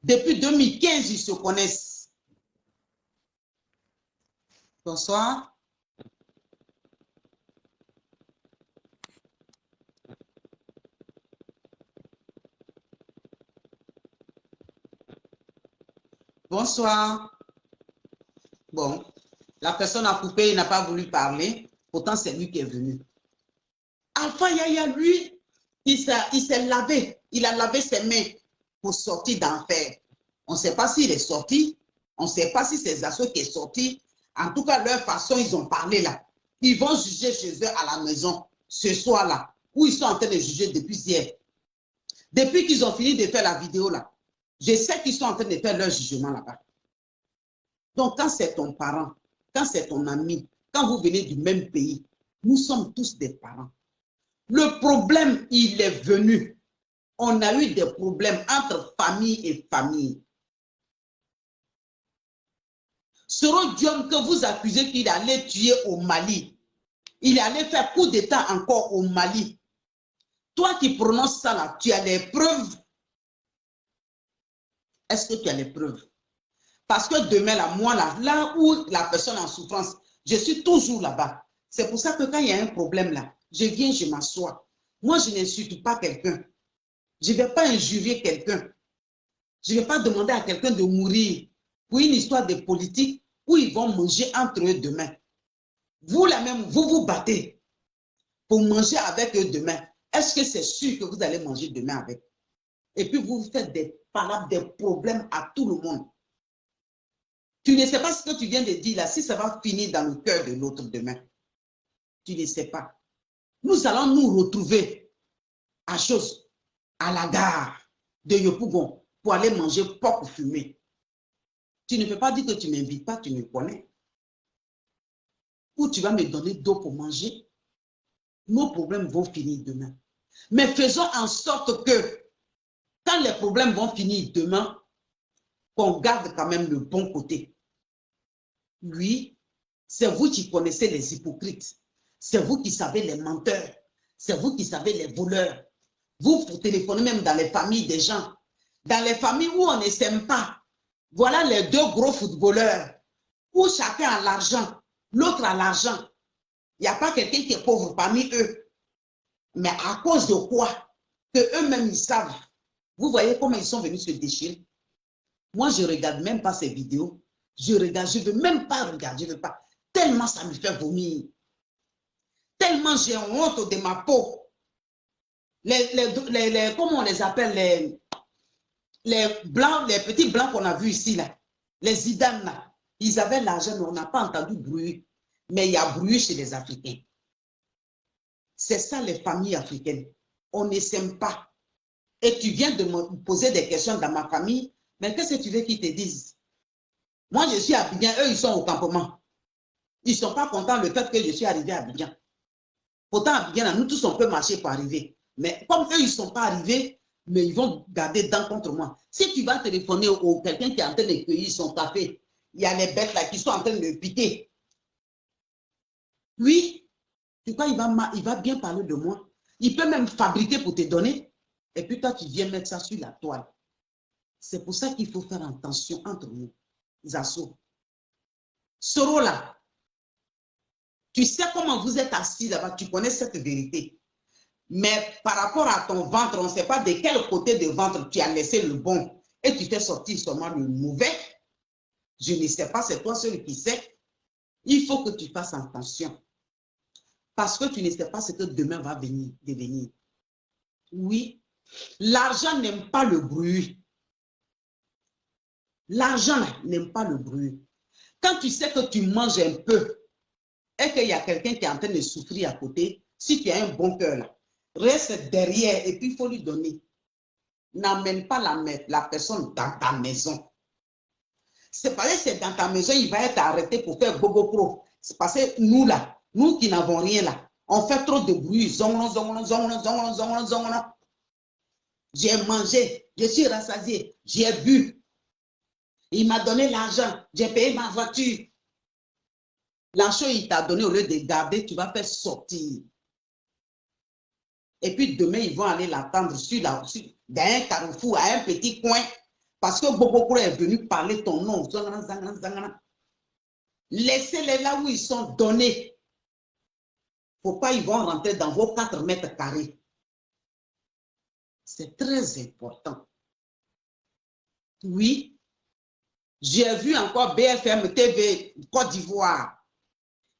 Depuis 2015, ils se connaissent. Bonsoir. Bonsoir. Bon, la personne a coupé, il n'a pas voulu parler. Pourtant, c'est lui qui est venu. Alpha Yaya, lui, il s'est lavé. Il a lavé ses mains pour sortir d'enfer. On ne sait pas s'il est sorti. On ne sait pas si c'est Zasso qui est sorti. En tout cas, leur façon, ils ont parlé là. Ils vont juger chez eux à la maison, ce soir-là, où ils sont en train de juger depuis hier. Depuis qu'ils ont fini de faire la vidéo là, je sais qu'ils sont en train de faire leur jugement là-bas. Donc, quand c'est ton parent, quand c'est ton ami, quand vous venez du même pays, nous sommes tous des parents. Le problème, il est venu. On a eu des problèmes entre famille et famille. Soro Diom que vous accusez qu'il allait tuer au Mali, il allait faire coup d'État encore au Mali. Toi qui prononces ça là, tu as les preuves. Est-ce que tu as les preuves? Parce que demain, là, moi, là où la personne est en souffrance, je suis toujours là-bas. C'est pour ça que quand il y a un problème là, je viens, je m'assois. Moi, je n'insulte pas quelqu'un. Je ne vais pas injurier quelqu'un. Je ne vais pas demander à quelqu'un de mourir pour une histoire de politique où ils vont manger entre eux demain. Vous, là même, vous vous battez pour manger avec eux demain. Est-ce que c'est sûr que vous allez manger demain avec? Et puis, vous faites des palabres, des problèmes à tout le monde. Tu ne sais pas ce que tu viens de dire là, si ça va finir dans le cœur de l'autre demain. Tu ne sais pas. Nous allons nous retrouver à chose, à la gare de Yopougon pour aller manger porc fumé. Tu ne peux pas dire que tu ne m'invites pas, tu me connais. Ou tu vas me donner d'eau pour manger. Nos problèmes vont finir demain. Mais faisons en sorte que quand les problèmes vont finir demain, qu'on garde quand même le bon côté. Oui, c'est vous qui connaissez les hypocrites. C'est vous qui savez les menteurs. C'est vous qui savez les voleurs. Vous téléphonez même dans les familles des gens. Dans les familles où on ne s'aime pas. Voilà les deux gros footballeurs. Où chacun a l'argent, l'autre a l'argent. Il n'y a pas quelqu'un qui est pauvre parmi eux. Mais à cause de quoi? Que eux-mêmes ils savent. Vous voyez comment ils sont venus se déchirer. Moi, je ne regarde même pas ces vidéos. Je regarde, je ne veux même pas regarder, je ne veux pas. Tellement ça me fait vomir. Tellement j'ai honte de ma peau. Comment on les appelle, les blancs, les petits blancs qu'on a vus ici, là, les idanes, là, ils avaient l'argent, mais on n'a pas entendu bruit. Mais il y a bruit chez les Africains. C'est ça les familles africaines. On ne s'aime pas. Et tu viens de me poser des questions dans ma famille, mais qu'est-ce que tu veux qu'ils te disent? Moi, je suis à Abidjan, eux, ils sont au campement. Ils ne sont pas contents le fait que je suis arrivé à Abidjan. Pourtant, à Abidjan, nous tous, on peut marcher pour arriver. Mais comme eux, ils ne sont pas arrivés, mais ils vont garder dents contre moi. Si tu vas téléphoner au quelqu'un qui est en train de cueillir son café, il y a les bêtes là qui sont en train de le piquer. Oui, tu crois il va bien parler de moi. Il peut même fabriquer pour te donner. Et puis toi, tu viens mettre ça sur la toile. C'est pour ça qu'il faut faire attention entre nous. Zasso. Soro là, tu sais comment vous êtes assis là-bas, tu connais cette vérité. Mais par rapport à ton ventre, on ne sait pas de quel côté de ventre tu as laissé le bon et tu fais sortir seulement le mauvais. Je ne sais pas, c'est toi seul qui sais. Il faut que tu fasses attention. Parce que tu ne sais pas ce que demain va devenir. Oui, l'argent n'aime pas le bruit. L'argent n'aime pas le bruit. Quand tu sais que tu manges un peu et qu'il y a quelqu'un qui est en train de souffrir à côté, si tu as un bon cœur, reste derrière et puis il faut lui donner. N'amène pas la personne dans ta maison. C'est parce que c'est dans ta maison, il va être arrêté pour faire bobo pro. C'est parce que nous là, nous qui n'avons rien là, on fait trop de bruit. J'ai mangé, je suis rassasié, j'ai bu. Il m'a donné l'argent, j'ai payé ma voiture. L'argent, il t'a donné au lieu de garder, tu vas faire sortir. Et puis demain, ils vont aller l'attendre dans un carrefour, à un petit coin, parce que Bobo est venu parler ton nom. Laissez-les là où ils sont donnés. Faut pas ils vont rentrer dans vos 4 mètres carrés. C'est très important. Oui. J'ai vu encore BFM TV Côte d'Ivoire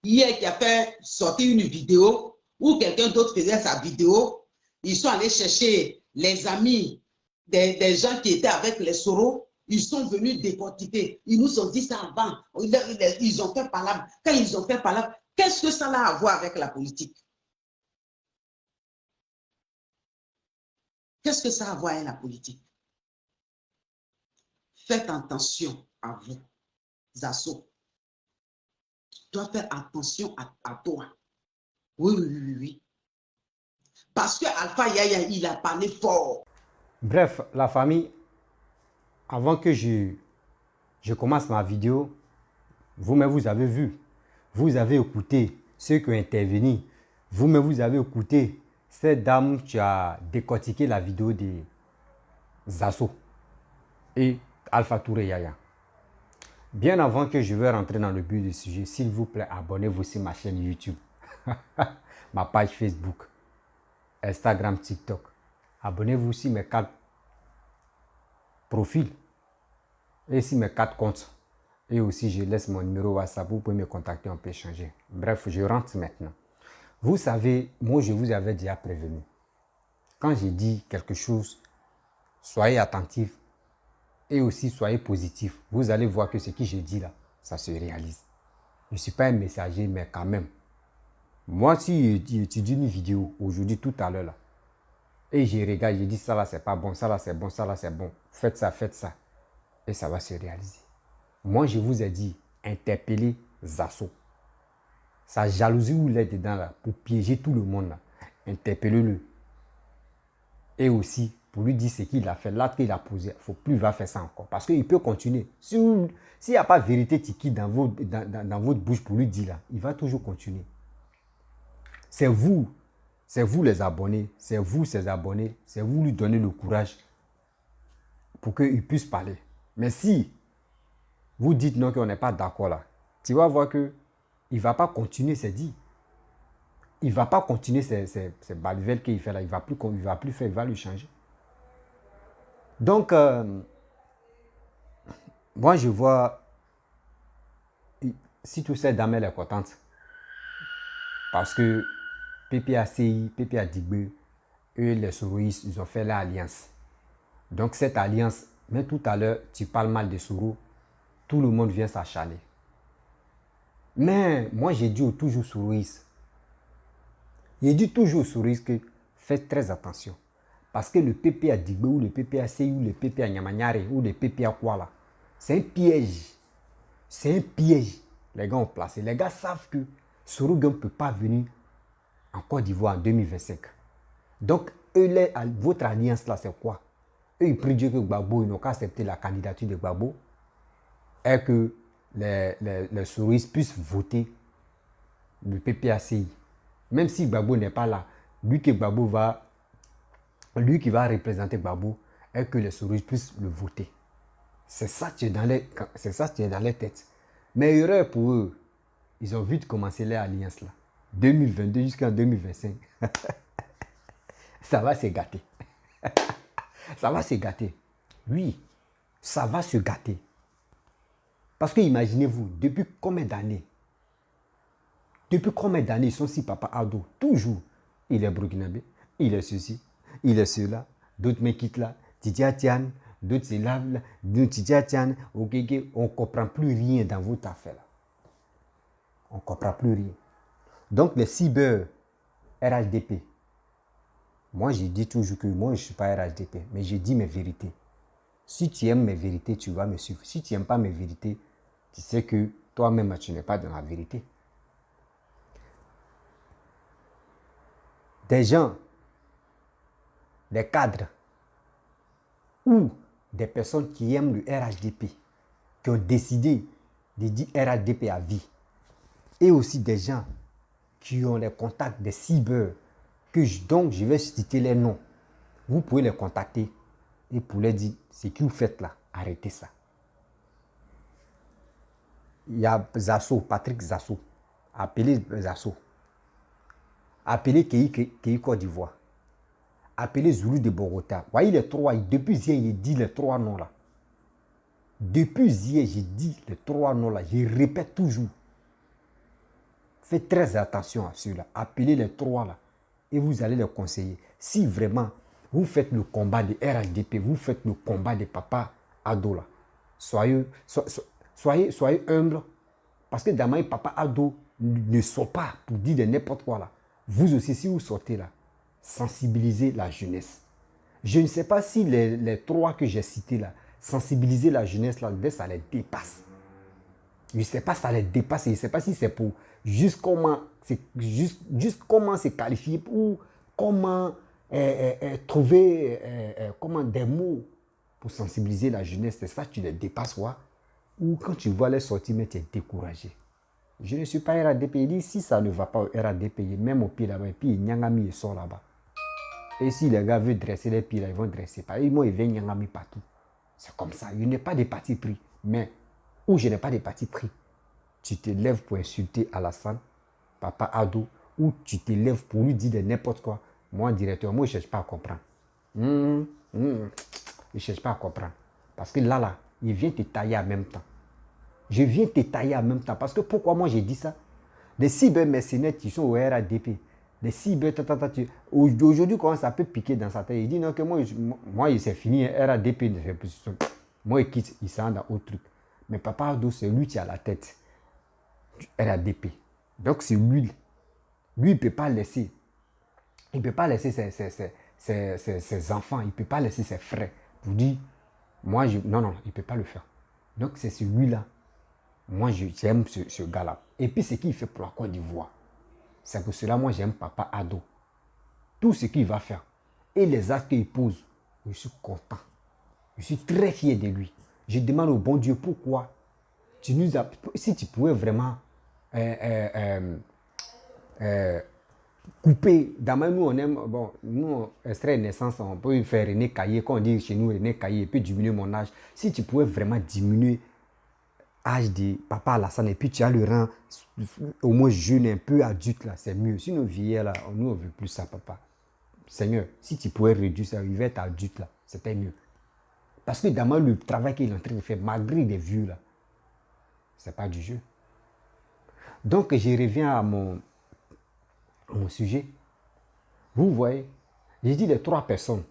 hier qui a fait sortir une vidéo où quelqu'un d'autre faisait sa vidéo. Ils sont allés chercher les amis des gens qui étaient avec les Soro. Ils sont venus décortiquer. Ils nous ont dit ça avant. Ils ont fait palabre. Quand ils ont fait palabre, qu'est-ce que ça a à voir avec la politique? Qu'est-ce que ça a à voir avec la politique? Faites attention à vous, Zasso. Tu dois faire attention à toi. Oui. Parce que Alpha Yaya, il a parlé fort. Bref, la famille, avant que je commence ma vidéo, Vous-même, vous avez vu. Vous avez écouté ceux qui ont intervenu. Vous-même, vous avez écouté cette dame qui a décortiqué la vidéo des Zasso et Alpha Touré Yaya. Bien avant que je vais rentrer dans le but du sujet, s'il vous plaît, abonnez-vous sur ma chaîne YouTube, ma page Facebook, Instagram, TikTok. Abonnez-vous sur mes 4 profils et sur mes 4 comptes. Et aussi, je laisse mon numéro WhatsApp. Vous pouvez me contacter, on peut échanger. Bref, je rentre maintenant. Vous savez, moi, je vous avais déjà prévenu. Quand j'ai dit quelque chose, soyez attentifs et aussi soyez positifs. Vous allez voir que ce que j'ai dit là, ça se réalise. Je ne suis pas un messager, mais quand même. Moi, si j'étudie une vidéo aujourd'hui, tout à l'heure là, et je regarde, je dis ça là, c'est pas bon, ça là, c'est bon, ça là, c'est bon. Faites ça, et ça va se réaliser. Moi, je vous ai dit, interpellez Zasso. Sa jalousie où il est dedans là, pour piéger tout le monde là, interpellez-le. Et aussi, pour lui dire ce qu'il a fait, l'acte qu'il a posé, il ne faut plus il va faire ça encore. Parce qu'il peut continuer. S'il n'y a pas de vérité tiki dans votre bouche pour lui dire là, il va toujours continuer. C'est vous les abonnés, c'est vous ses abonnés, c'est vous lui donner le courage pour qu'il puisse parler. Mais si vous dites non, qu'on n'est pas d'accord là, tu vas voir qu'il ne va pas continuer, c'est dit. Il ne va pas continuer ces balivelles qu'il fait là, il ne va plus faire, il va lui changer. Donc, moi je vois, si tout cette dame elle est contente, parce que PPACI, PPA Digbe, eux les Soroïs, ils ont fait l'alliance. Donc cette alliance, mais tout à l'heure, tu parles mal de Soro, tout le monde vient s'achaler. Mais moi j'ai dit toujours Soroïs, j'ai dit toujours Soroïs que faites très attention. Parce que le PPA Digbe ou le PPACI ou le PPA Nyamanyare ou le PPA Kuala, c'est un piège. C'est un piège. Les gars ont placé. Les gars savent que Sorogan ne peut pas venir en Côte d'Ivoire en 2025. Donc, votre alliance là, c'est quoi? Eux, ils prient Dieu que Gbagbo, ils n'ont qu'à accepter la candidature de Gbagbo et que les Soroïs puissent voter le PPACI. Même si Gbagbo n'est pas là, lui qui va représenter Gbagbo et que les Soroïs puissent le voter. C'est ça qui est dans les têtes. Mais erreur pour eux, ils ont vite commencé leur alliance là. 2022 jusqu'en 2025. Ça va se gâter. Ça va se gâter. Oui, ça va se gâter. Parce que imaginez-vous, depuis combien d'années ils sont si Papa Ado, toujours, il est burkinabé, il est ceci, il est cela, d'autres me quittent là, Tidiatian, d'autres se lavent là, d'autres Tidiatian, ok, on ne comprend plus rien dans votre affaire là. On ne comprend plus rien. Donc les cyber RHDP, moi je dis toujours que moi je ne suis pas RHDP, mais je dis mes vérités. Si tu aimes mes vérités, tu vas me suivre. Si tu n'aimes pas mes vérités, tu sais que toi-même tu n'es pas dans la vérité. Des gens, des cadres ou des personnes qui aiment le RHDP, qui ont décidé de dire RHDP à vie, et aussi des gens qui ont les contacts des cyber, donc je vais citer les noms. Vous pouvez les contacter et pour leur dire ce que vous faites là, arrêtez ça. Il y a Zasso, Patrick Zasso, appelez Zasso. Appelez Kéi Côte d'Ivoire. Appelez Zulu de Bogota. Voyez les trois, depuis hier, j'ai dit les trois noms là. Depuis hier, j'ai dit les trois noms là. Je répète toujours. Faites très attention à ceux-là. Appelez les trois là. Et vous allez les conseiller. Si vraiment vous faites le combat de RHDP, vous faites le combat de Papa Ado là. Soyez humble. Parce que demain, Papa Ado ne sort pas pour dire de n'importe quoi là. Vous aussi, si vous sortez là, sensibilisez la jeunesse. Je ne sais pas si les trois que j'ai cités là, sensibiliser la jeunesse là, ça les dépasse. Je ne sais pas si ça les dépasse. Je ne sais pas si c'est pour juste comment se qualifier ou comment trouver comment des mots pour sensibiliser la jeunesse. C'est ça, tu les dépasses, quoi. Ou quand tu vois les sorties, mais tu es découragé. Je ne suis pas RADP. Il dit, si ça ne va pas au RADP, même au pied là-bas, et puis Nyangami il sort là-bas. Et si les gars veulent dresser les pieds là, ils vont dresser. Moi, ils viennent Nyangami partout. C'est comme ça. Il n'est pas de parti pris. Mais où je n'ai pas de parti pris, tu te lèves pour insulter Alassane, Papa Ado, ou tu te lèves pour lui dire de n'importe quoi. Moi, directeur, moi, je ne cherche pas à comprendre. Je ne cherche pas à comprendre. Parce que là, il vient te tailler en même temps. Je viens te tailler en même temps. Parce que pourquoi moi j'ai dit ça? Des cyber-mercenaires qui sont au RADP. Des cyber... Aujourd'hui, comment ça peut piquer dans sa tête? Il dit non, que moi c'est fini, RADP. Moi, il quitte, il s'en dans autre truc. Mais Papa Ado, c'est lui qui a la tête. RADP. Donc, c'est lui. Lui, il ne peut pas laisser. Il ne peut pas laisser ses enfants. Il ne peut pas laisser ses frères. Pour dire, moi, non, il ne peut pas le faire. Donc, c'est celui-là. Moi, j'aime ce gars-là. Et puis, ce qu'il fait pour la Côte d'Ivoire, c'est que cela, moi, j'aime Papa Ado. Tout ce qu'il va faire et les actes qu'il pose, je suis content. Je suis très fier de lui. Je demande au bon Dieu pourquoi tu nous as... Si tu pouvais vraiment couper... D'abord, nous, on aime... Bon, nous, extrait naissance, on peut faire René Caillé. Quand on dit chez nous René Caillé, et puis diminuer mon âge. Si tu pouvais vraiment diminuer l'âge de Papa Alassane, et puis tu as le rang au moins jeune, un peu adulte, là, c'est mieux. Si nous vieillir là, nous, on ne veut plus ça, papa. Seigneur, si tu pouvais réduire ça, il va être adulte, là, c'était mieux. Parce que d'abord, le travail qu'il est en train de faire, malgré les vieux, là, c'est pas du jeu. Donc, je reviens à mon sujet. Vous voyez, j'ai dit les trois personnes,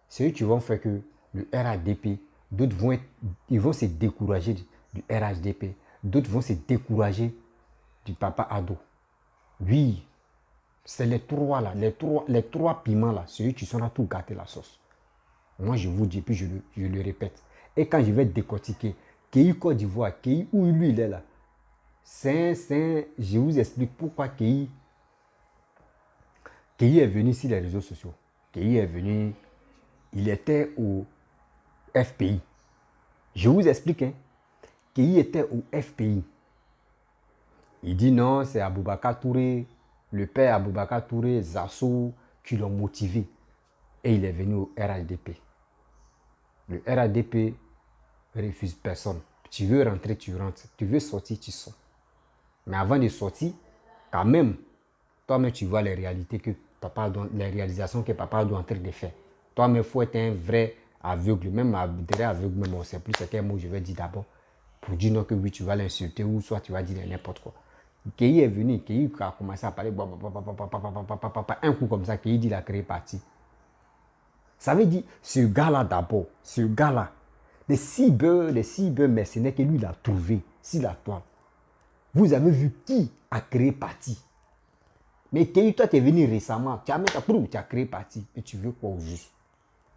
c'est eux qui vont faire que le RADP, d'autres vont se décourager du RHDP, d'autres vont se décourager du Papa Ado. Oui, c'est les trois là, les trois piments là, c'est eux qui sont là tout gâter la sauce. Moi, je vous dis, puis je le répète. Et quand je vais décortiquer, Kéhi Côte d'Ivoire, Kéhi où lui il est là, je vous explique pourquoi Kéhi est venu sur les réseaux sociaux. Kéhi est venu, il était au FPI. Je vous explique, hein. Kéhi était au FPI. Il dit non, c'est Aboubakar Touré, le père Aboubakar Touré, Zasso, qui l'ont motivé. Et il est venu au RADP. Le RADP refuse personne. Tu veux rentrer, tu rentres. Tu veux sortir, tu sors. Mais avant de sortir, quand même, toi-même, tu vois les réalités que papa doit, les réalisations que papa doit en train de faire. Toi-même, il faut être un vrai aveugle. Même derrière aveugle, même on ne sait plus c'est quel mot je vais dire d'abord. Pour dire non que oui, tu vas l'insulter ou soit tu vas dire n'importe quoi. Kéhi est venu, Kéhi a commencé à parler, un coup comme ça, Kéhi dit il a créé parti. Ça veut dire, ce gars-là d'abord, ce gars-là, les cyber mercenaires que lui il a trouvé sur la toile. Vous avez vu qui a créé parti? Mais Kéhi, toi tu es venu récemment, tu as créé parti, et tu veux quoi au juste?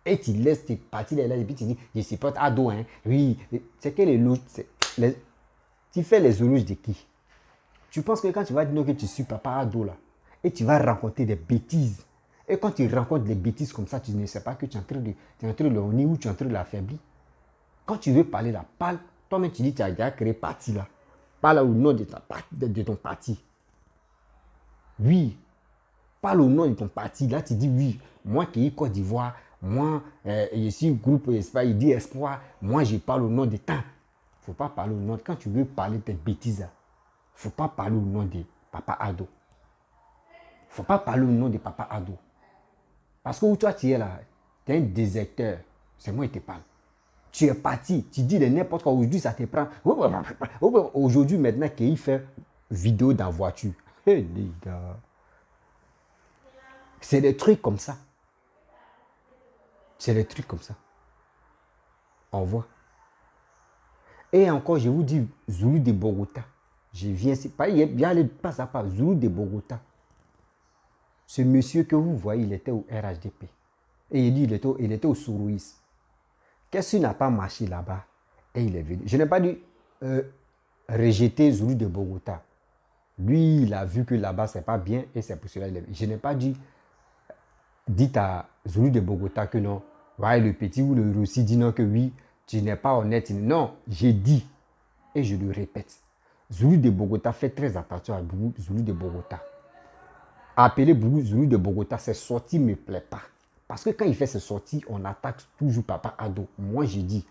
Et tu laisses tes parties là, et puis tu dis, je supporte Ado, hein. Oui, c'est que tu fais les éloges de qui? Tu penses que quand tu vas dire que tu suis Papa Ado là, et tu vas rencontrer des bêtises, et quand tu rencontres des bêtises comme ça, tu ne sais pas que tu es en train de le honir ou tu es en train de l'affaiblir. Quand tu veux parler là, parle, toi-même tu dis tu as déjà créé parti là. Parle au nom de ton parti. Oui, parle au nom de ton parti. Là tu dis oui, moi qui est Côte d'Ivoire, moi je suis groupe Espoir, il dit Espoir, moi je parle au nom de temps. Il ne faut pas parler au nom, quand tu veux parler de bêtises là, il ne faut pas parler au nom de Papa Ado. Il ne faut pas parler au nom de Papa Ado. Parce que où toi tu es là, tu es un déserteur. C'est moi qui te parle. Tu es parti, tu dis de n'importe quoi. Aujourd'hui, ça te prend. Aujourd'hui, maintenant, qu'il fait vidéo dans la voiture. Hey, les gars. C'est des trucs comme ça. C'est des trucs comme ça. On voit. Et encore, je vous dis, Zulu de Bogota. Je viens, il y a les pas à pas, Zulu de Bogota. Ce monsieur que vous voyez, il était au RHDP. Et il dit, il était au Sourouis. Qu'est-ce qu'il n'a pas marché là-bas? Et il est venu. Je n'ai pas dit rejeter Zulu de Bogota. Lui, il a vu que là-bas, ce n'est pas bien et c'est pour cela qu'il est venu. Je n'ai pas dit, dites à Zulu de Bogota que non. Ouais, le petit ou le Russi dit non que oui, tu n'es pas honnête. Non, j'ai dit. Et je le répète, Zulu de Bogota, faites très attention à Zulu de Bogota. Appeler Zulu de Bogota, ses sorties ne me plaît pas. Parce que quand il fait ses sorties, on attaque toujours Papa Ado. Moi, je dis,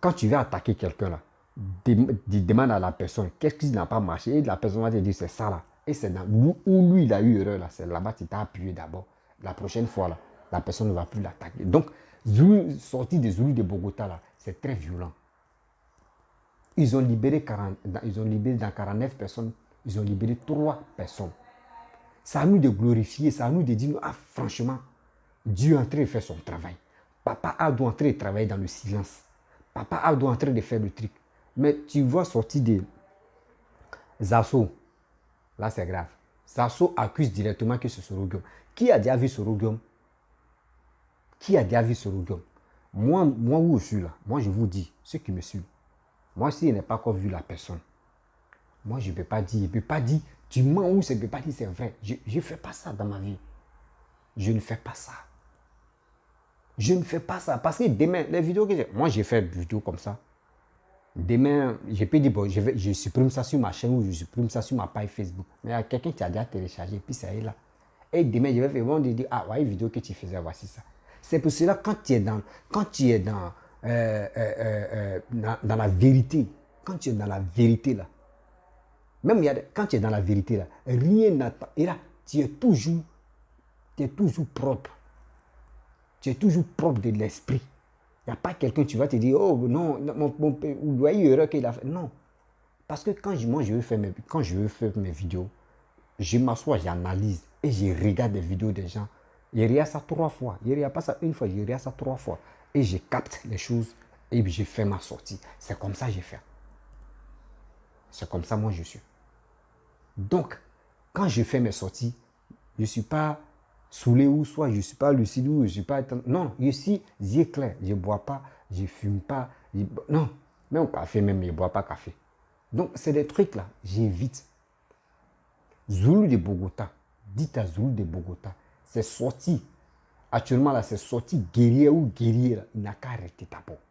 quand tu vas attaquer quelqu'un là, demande à la personne qu'est-ce qui n'a pas marché. Et la personne va te dire c'est ça là. Et c'est où lui il a eu erreur là. C'est là-bas tu t'as appuyé d'abord. La prochaine fois là, la personne ne va plus l'attaquer. Donc, sortie des Zulu de Bogota là, c'est très violent. Ils ont libéré dans 49 personnes, ils ont libéré 3 personnes. C'est à nous de glorifier, c'est à nous de dire, ah franchement, Dieu est en train de faire son travail. Papa a doit entrer et travailler dans le silence. Papa a doit en train de faire le truc. Mais tu vois sortir des Zasso, là c'est grave. Zasso accuse directement que c'est Sorogium. Qui a déjà vu Sorogium? Qui a déjà vu Sorogium? Moi où je suis là, moi je vous dis, ceux qui me suivent, moi si je n'ai pas encore vu la personne, moi je ne peux pas dire, tu mens ou je ne peux pas dire c'est vrai. Je ne fais pas ça dans ma vie. Je ne fais pas ça. Je ne fais pas ça. Parce que demain, les vidéos que j'ai... Moi, j'ai fait des vidéos comme ça. Demain, je peux dire, bon, je supprime ça sur ma chaîne ou je supprime ça sur ma page Facebook. Mais il y a quelqu'un qui a déjà téléchargé, puis ça est là. Et demain, je vais faire, bon, dire, ah, ouais, vidéo que tu faisais, voici ça. C'est pour cela, quand tu es dans la vérité, quand tu es dans la vérité, là, même quand tu es dans la vérité, là, rien n'attend. Et là, tu es toujours propre. Tu es toujours propre de l'esprit. Il n'y a pas quelqu'un, tu vas te dire, oh non, mon père, vous voyez l'erreur qu'il a fait. Non. Parce que quand je veux faire mes vidéos, je m'assois, j'analyse et je regarde des vidéos des gens. Je regarde ça 3 fois. Je ne regarde pas ça une fois, je regarde ça 3 fois. Et je capte les choses et puis je fais ma sortie. C'est comme ça que je fais. C'est comme ça moi je suis. Donc, quand je fais mes sorties, je ne suis pas saoulé ou soit je ne suis pas lucide ou je ne suis pas... Non, je suis yeux clairs. Je ne bois pas, je ne fume pas. Non, même au café, même je ne bois pas café. Donc, c'est des trucs là, j'évite. Zulu de Bogota, dites à Zulu de Bogota, c'est sorti. Actuellement là, c'est sorti guerrier ou guerrier. Là. Il n'a qu'à arrêter d'abord.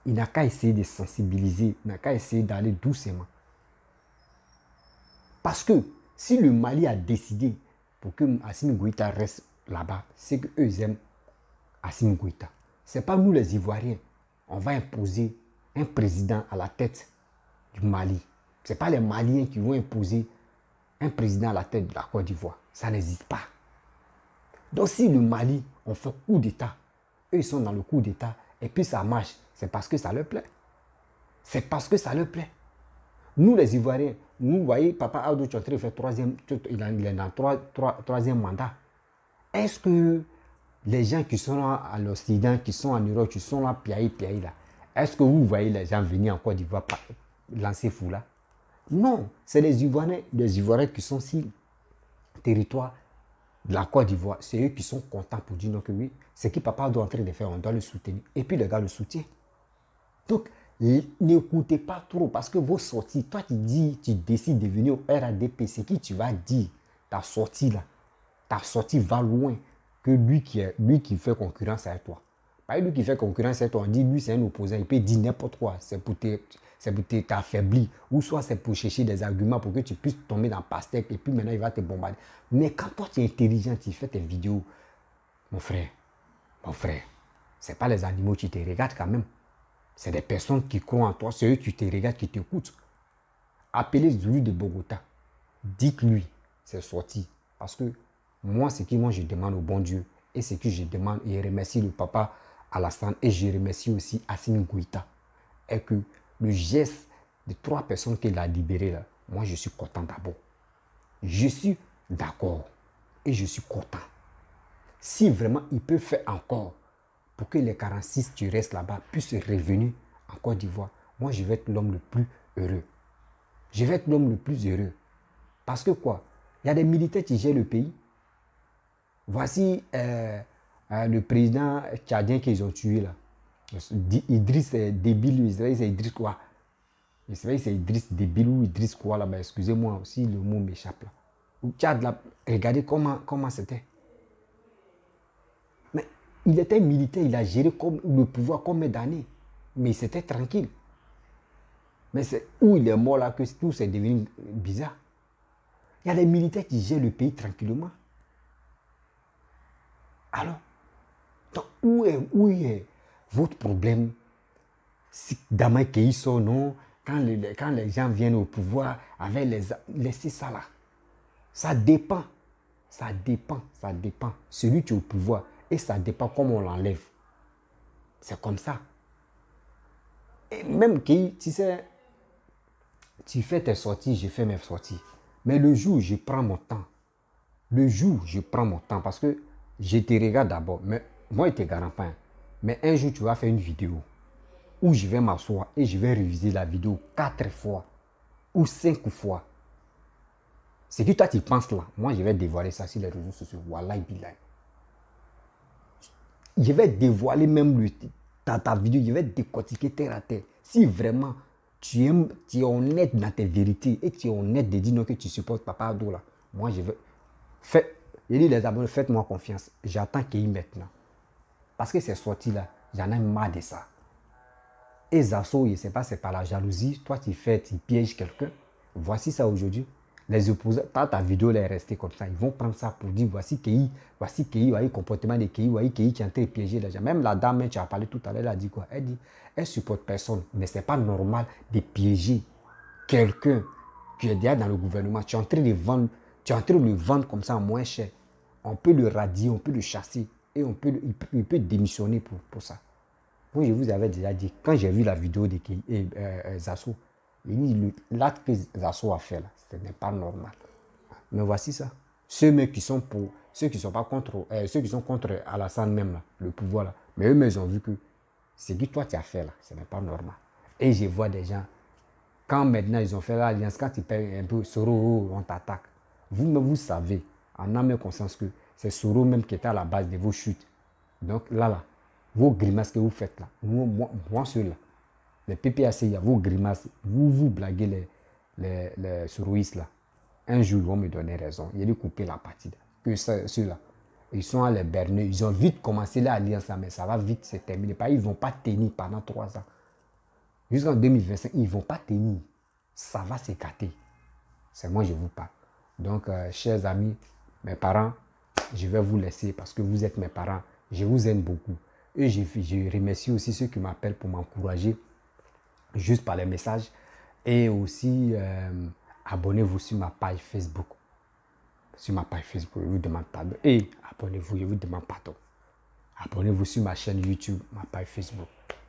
Il n'a qu'à essayer de sensibiliser, il n'a qu'à essayer d'aller doucement. Parce que si le Mali a décidé pour que Assimi Goïta reste là-bas, c'est qu'eux ils aiment Assimi Goïta. Ce n'est pas nous les Ivoiriens. On va imposer un président à la tête du Mali. Ce n'est pas les Maliens qui vont imposer un président à la tête de la Côte d'Ivoire. Ça n'existe pas. Donc si le Mali, on fait coup d'État, eux ils sont dans le coup d'État et puis ça marche, c'est parce que ça leur plaît. C'est parce que ça leur plaît. Nous les Ivoiriens, nous voyez, Papa Ado Tchotré fait il est dans troisième mandat. Est-ce que les gens qui sont là à l'Occident, qui sont en Europe, qui sont là, piaï là, est-ce que vous voyez les gens venir en Côte d'Ivoire lancer fou là? Non, c'est les Ivoiriens qui sont sur le territoire de la Côte d'Ivoire. C'est eux qui sont contents pour dire non que oui, c'est qui Papa Ado est en train de faire, on doit le soutenir. Et puis les gars le soutiennent. Donc, n'écoutez pas trop parce que vos sorties, toi tu décides de venir au RADP, c'est qui tu vas dire, ta sortie là, ta sortie va loin que lui qui fait concurrence avec toi. Pas lui qui fait concurrence avec toi, on dit lui c'est un opposant, il peut dire n'importe quoi, c'est pour t'affaiblir, ou soit c'est pour chercher des arguments pour que tu puisses tomber dans pastèque et puis maintenant il va te bombarder. Mais quand toi tu es intelligent, tu fais tes vidéos, mon frère, c'est pas les animaux qui te regardent quand même. C'est des personnes qui croient en toi, c'est eux qui te regardent, qui t'écoutent. Appelez Zulu de Bogota. Dites-lui, c'est sorti. Parce que moi, ce que je demande au bon Dieu, et ce que je demande, et je remercie le papa Alassane, et je remercie aussi Assimi Goïta, est que le geste de 3 personnes qu'il a libérées, là, moi, je suis content d'abord. Je suis d'accord. Et je suis content. Si vraiment il peut faire encore, pour que les 46 qui restent là-bas puissent revenir en Côte d'Ivoire, moi je vais être l'homme le plus heureux. Je vais être l'homme le plus heureux. Parce que quoi? Il y a des militaires qui gèrent le pays. Voici le président tchadien qu'ils ont tué là. Idriss Débil, Israël c'est Idriss quoi? Israël c'est Idriss Débil ou Idriss quoi là-bas, excusez-moi aussi le mot m'échappe là. Au Tchad là, regardez comment c'était. Il était militaire, il a géré le pouvoir combien d'années. Mais c'était tranquille. Mais c'est où il est mort là que tout s'est devenu bizarre. Il y a des militaires qui gèrent le pays tranquillement. Alors, donc, où est votre problème? Si Damae Keï sort, non, quand les gens viennent au pouvoir, avec laissez ça là. Ça dépend. Ça dépend. Ça dépend. Celui qui est au pouvoir. Et ça dépend comment on l'enlève. C'est comme ça. Et même Keï, tu sais, tu fais tes sorties, je fais mes sorties. Mais le jour, je prends mon temps. Le jour, je prends mon temps parce que je te regarde d'abord. Mais moi, je ne te garantis pas. Mais un jour, tu vas faire une vidéo où je vais m'asseoir et je vais réviser la vidéo 4 fois ou 5 fois. C'est que toi, tu penses là. Moi, je vais dévoiler ça sur les réseaux sociaux. Wallahi billahi. Je vais dévoiler même ta vidéo. Je vais décortiquer terre à terre. Si vraiment tu es honnête dans tes vérités et tu es honnête de dire non que tu supportes Papa Ado là, moi, je vais... Je dis les abonnés, faites-moi confiance. J'attends qu'il y ait maintenant. Parce que ces sorties-là, j'en ai marre de ça. Et Zasso, je ne sais pas, c'est par la jalousie. Toi, tu pièges quelqu'un. Voici ça aujourd'hui. Les opposants, ta vidéo là, est restée comme ça. Ils vont prendre ça pour dire voici Keï, voici le comportement de Keï, voici Keï qui est en train de piéger les gens. Même la dame, tu as parlé tout à l'heure, elle a dit quoi? Elle dit, elle ne supporte personne. Mais ce n'est pas normal de piéger quelqu'un qui est déjà dans le gouvernement. Tu es en train de vendre, tu es en train de le vendre comme ça moins cher. On peut le radier, on peut le chasser et il peut démissionner pour ça. Moi, je vous avais déjà dit, quand j'ai vu la vidéo de Zasso, l'acte que Zasso a fait là, ce n'est pas normal. Mais voici ça. Ceux qui sont pour, ceux qui sont pas contre, ceux qui sont contre Alassane même là, le pouvoir là, mais eux, ils ont vu que ce que toi tu as fait là, ce n'est pas normal. Et je vois des gens, quand maintenant ils ont fait l'alliance, quand ils payent un peu, Soro, on t'attaque. Vous-même, vous savez, en âme et conscience que c'est Soro même qui était à la base de vos chutes. Donc là, vos grimaces que vous faites là, moi ceux-là, les PPAC, vos grimaces, vous blaguez les Soroïstes là. Un jour, ils vont me donner raison. Il a dû couper la partie. Que ceux-là, ils sont à les berner. Ils ont vite commencé l'alliance là, mais ça va vite se terminer. Ils ne vont pas tenir pendant 3 ans. Jusqu'en 2025, ils ne vont pas tenir. Ça va s'écarter. C'est moi, je vous parle. Donc, chers amis, mes parents, je vais vous laisser parce que vous êtes mes parents. Je vous aime beaucoup. Et je remercie aussi ceux qui m'appellent pour m'encourager juste par les messages. Et aussi, abonnez-vous sur ma page Facebook. Sur ma page Facebook, je vous demande pardon. Et abonnez-vous, je vous demande pardon. Abonnez-vous sur ma chaîne YouTube, ma page Facebook.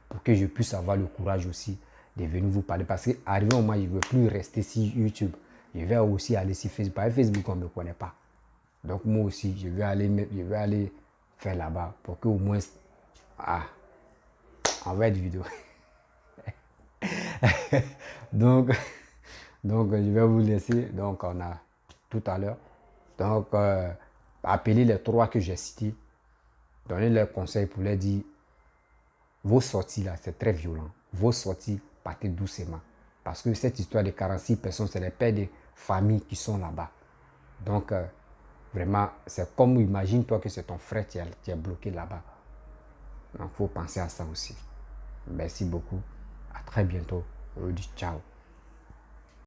Pour que je puisse avoir le courage aussi de venir vous parler. Parce qu'arrivé au moment, je ne veux plus rester sur YouTube. Je vais aussi aller sur Facebook. Par Facebook, on ne me connaît pas. Donc moi aussi, je vais aller faire là-bas pour qu'au moins... on va être vidéo. donc, je vais vous laisser. Donc, on a tout à l'heure. Donc, appelez les 3 que j'ai cités. Donnez leurs conseils pour leur dire vos sorties là, c'est très violent. Vos sorties, partez doucement. Parce que cette histoire de 46 personnes, c'est les pères de familles qui sont là-bas. Donc, vraiment, c'est comme imagine-toi que c'est ton frère qui est bloqué là-bas. Donc, il faut penser à ça aussi. Merci beaucoup. À très bientôt. Je vous dis ciao.